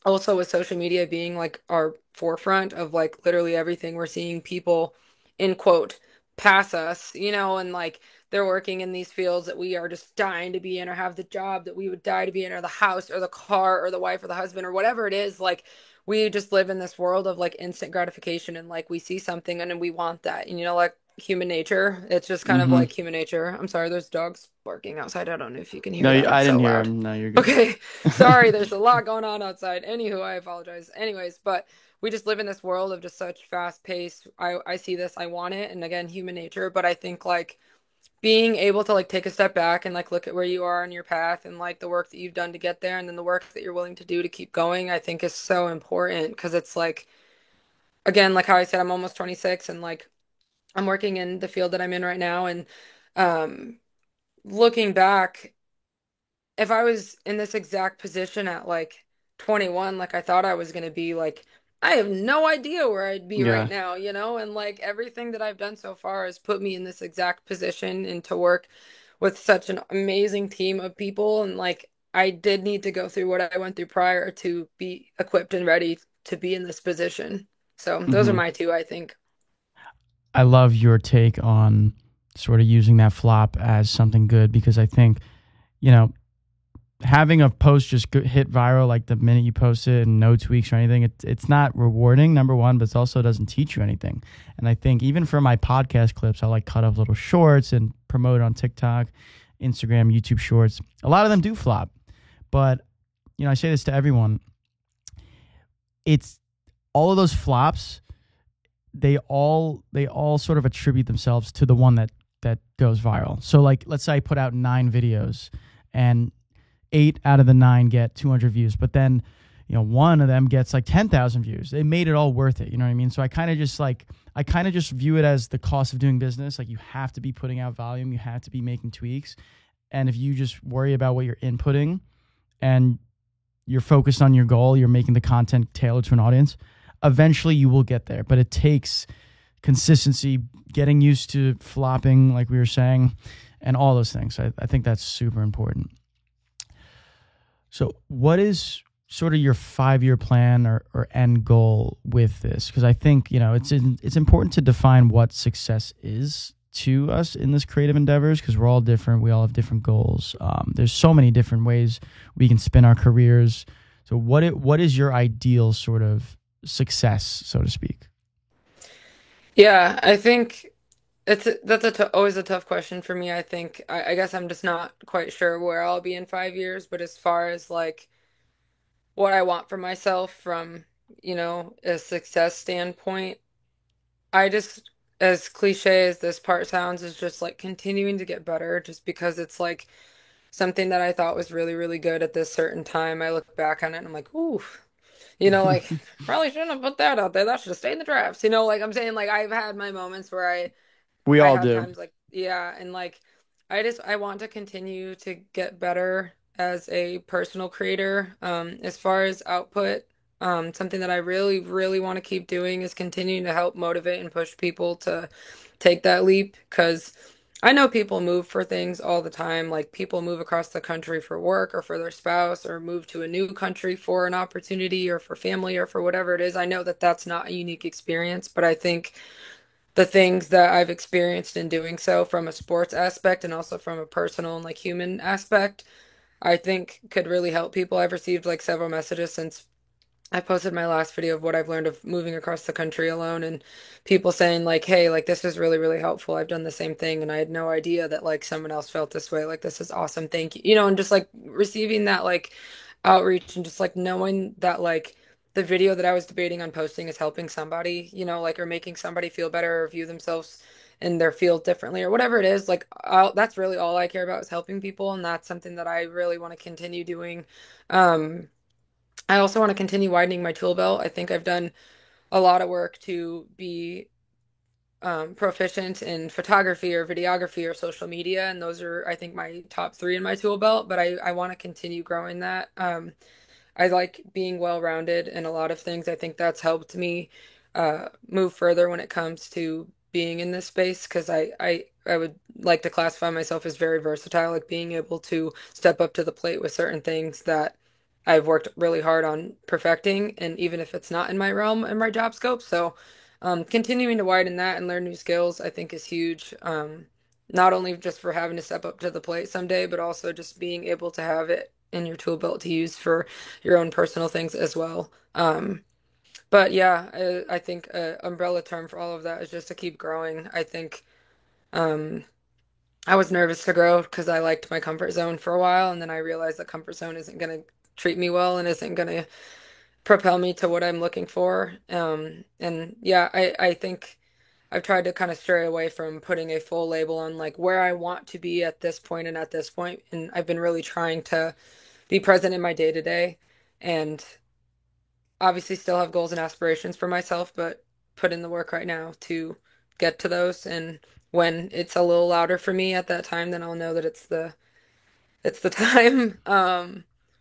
also with social media being like our forefront of like literally everything we're seeing people in quote pass us, and like they're working in these fields that we are just dying to be in or have the job that we would die to be in or the house or the car or the wife or the husband or whatever it is like we just live in this world of like instant gratification and like we see something and then we want that and like human nature it's just kind of Hmm. like human nature. I'm sorry, there's dogs barking outside. I don't know if you can No, hear that, I it's so didn't hear loud. him. No, you're good. Okay, sorry, there's a lot going on outside. Anywho, I apologize. Anyways, but we just live in this world of just such fast pace. I see this, I want it, and again, human nature. But I think like being able to like take a step back and like look at where you are on your path and like the work that you've done to get there, and then the work that you're willing to do to keep going, I think is so important because it's like again, like how I said, I'm almost 26, and like I'm working in the field that I'm in right now, and um, looking back if I was in this exact position at like 21, like I thought I was going to be, like, I have no idea where I'd be right Yeah. now, And like everything that I've done so far has put me in this exact position and to work with such an amazing team of people. And like I did need to go through what I went through prior to be equipped and ready to be in this position. So those are Hmm. my two, I think. I love your take on sort of using that flop as something good because I think, you know, having a post just hit viral like the minute you post it and no tweaks or anything, it's not rewarding, number one, but it also doesn't teach you anything. And I think even for my podcast clips, I like cut up little shorts and promote it on TikTok, Instagram, YouTube shorts. A lot of them do flop. But, I say this to everyone. It's all of those flops, they all sort of attribute themselves to the one that goes viral. So like let's say I put out 9 videos and 8 out of the 9 get 200 views, but then one of them gets like 10,000 views. It made it all worth it. You know what I mean? So I kind of just view it as the cost of doing business. Like you have to be putting out volume, you have to be making tweaks, and if you just worry about what you're inputting and you're focused on your goal, you're making the content tailored to an audience, eventually you will get there. But it takes consistency, getting used to flopping, like we were saying, and all those things. I think that's super important. So, what is sort of your 5-year plan or end goal with this? Because I think it's important to define what success is to us in this creative endeavors because we're all different. We all have different goals. There's so many different ways we can spin our careers. So, what is your ideal sort of success, so to speak? Yeah, I think that's always a tough question for me. I think I guess I'm just not quite sure where I'll be in 5 years, but as far as like what I want for myself from, a success standpoint, I just, as cliche as this part sounds, is just like continuing to get better just because it's like something that I thought was really, really good at this certain time. I look back on it and I'm like, ooh, like probably shouldn't have put that out there. That should have stayed in the drafts. Like I'm saying, like I've had my moments where We I all had do. times like, yeah, and like I want to continue to get better as a personal creator. As far as output, something that I really, really want to keep doing is continuing to help motivate and push people to take that leap because I know people move for things all the time. Like people move across the country for work or for their spouse or move to a new country for an opportunity or for family or for whatever it is. I know that that's not a unique experience, but I think the things that I've experienced in doing so from a sports aspect and also from a personal and like human aspect, I think could really help people. I've received like several messages since I posted my last video of what I've learned of moving across the country alone and people saying like, "Hey, like this is really, really helpful. I've done the same thing and I had no idea that like someone else felt this way. Like this is awesome. Thank you." And just like receiving that like outreach and just like knowing that like the video that I was debating on posting is helping somebody, like or making somebody feel better or view themselves in their field differently or whatever it is. Like that's really all I care about is helping people, and that's something that I really want to continue doing. Um, I also want to continue widening my tool belt. I think I've done a lot of work to be proficient in photography or videography or social media, and those are, I think, my top three in my tool belt. But I want to continue growing that. I like being well-rounded in a lot of things. I think that's helped me move further when it comes to being in this space because I would like to classify myself as very versatile, like being able to step up to the plate with certain things that I've worked really hard on perfecting, and even if it's not in my realm and my job scope. So, continuing to widen that and learn new skills, I think is huge. Not only just for having to step up to the plate someday, but also just being able to have it in your tool belt to use for your own personal things as well. But yeah, I think umbrella term for all of that is just to keep growing. I think um, I was nervous to grow because I liked my comfort zone for a while, and then I realized that comfort zone isn't going to treat me well and isn't going to propel me to what I'm looking for. And yeah, I think I've tried to kind of stray away from putting a full label on like where I want to be at this point and at this point, and I've been really trying to be present in my day to day and obviously still have goals and aspirations for myself, but put in the work right now to get to those. And when it's a little louder for me at that time, then I'll know that it's the time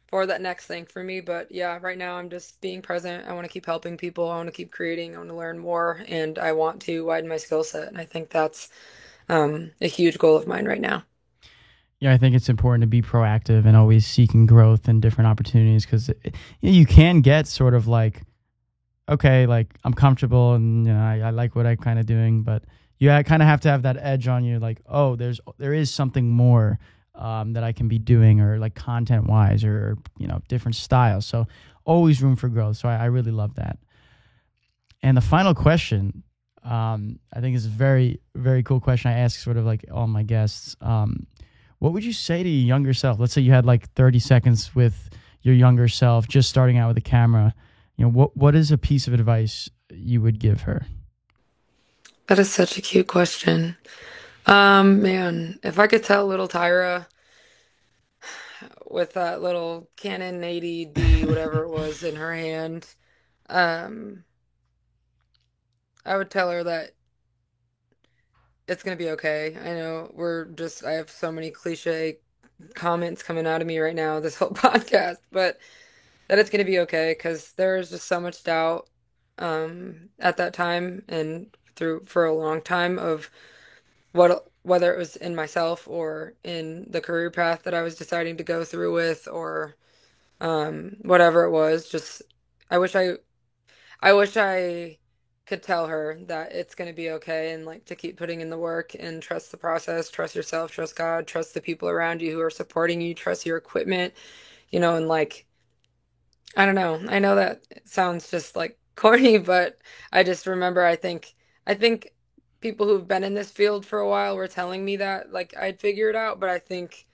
for that next thing for me. But yeah, right now I'm just being present. I want to keep helping people. I want to keep creating. I want to learn more, and I want to widen my skill set. And I think that's a huge goal of mine right now. Yeah, I think it's important to be proactive and always seeking growth and different opportunities because you can get sort of like, okay, like I'm comfortable and I like what I'm kind of doing, but you kind of have to have that edge on you, like, oh, there is something more that I can be doing, or like content wise, or different styles. So always room for growth. So I really love that. And the final question, I think is a very very cool question. I ask sort of like all my guests. What would you say to your younger self? Let's say you had like 30 seconds with your younger self, just starting out with a camera. What is a piece of advice you would give her? That is such a cute question. Man, if I could tell little Tyra with that little Canon 80D, whatever it was in her hand, um, I would tell her that it's gonna be okay. I know I have so many cliche comments coming out of me right now, this whole podcast, but that it's gonna be okay because there was just so much doubt, at that time and through for a long time of whether it was in myself or in the career path that I was deciding to go through with or whatever it was. Just I wish I could tell her that it's going to be okay and like to keep putting in the work and trust the process, trust yourself, trust God, trust the people around you who are supporting you, trust your equipment, and like I don't know. I know that it sounds just like corny, but I just remember I think people who've been in this field for a while were telling me that like I'd figure it out, but I think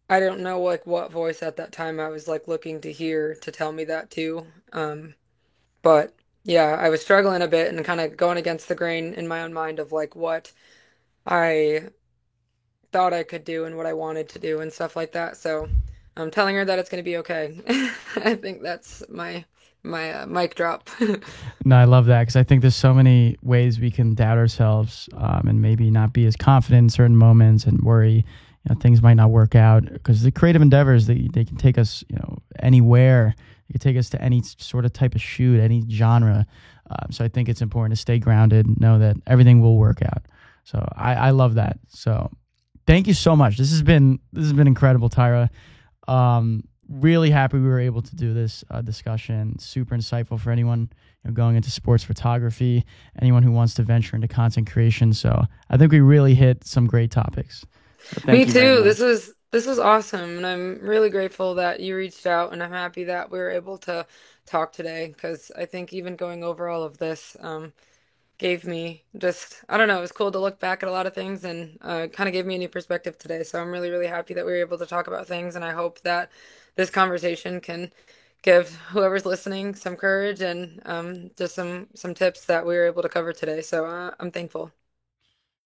I don't know like what voice at that time I was like looking to hear to tell me that too. But yeah, I was struggling a bit and kind of going against the grain in my own mind of like what I thought I could do and what I wanted to do and stuff like that. So I'm telling her that it's going to be okay. I think that's my mic drop. No, I love that because I think there's so many ways we can doubt ourselves, and maybe not be as confident in certain moments and worry, things might not work out because the creative endeavors, they can take us, anywhere. It can take us to any sort of type of shoot, any genre. So I think it's important to stay grounded, know that everything will work out. So I love that. So thank you so much. This has been incredible, Tyra. Really happy we were able to do this discussion. Super insightful for anyone going into sports photography, anyone who wants to venture into content creation. So I think we really hit some great topics. So Me thank you very too. This much. was this was awesome, and I'm really grateful that you reached out, and I'm happy that we were able to talk today because I think even going over all of this gave me just I don't know, it was cool to look back at a lot of things and kind of gave me a new perspective today. So I'm really, really happy that we were able to talk about things, and I hope that this conversation can give whoever's listening some courage and just some tips that we were able to cover today. So I'm thankful.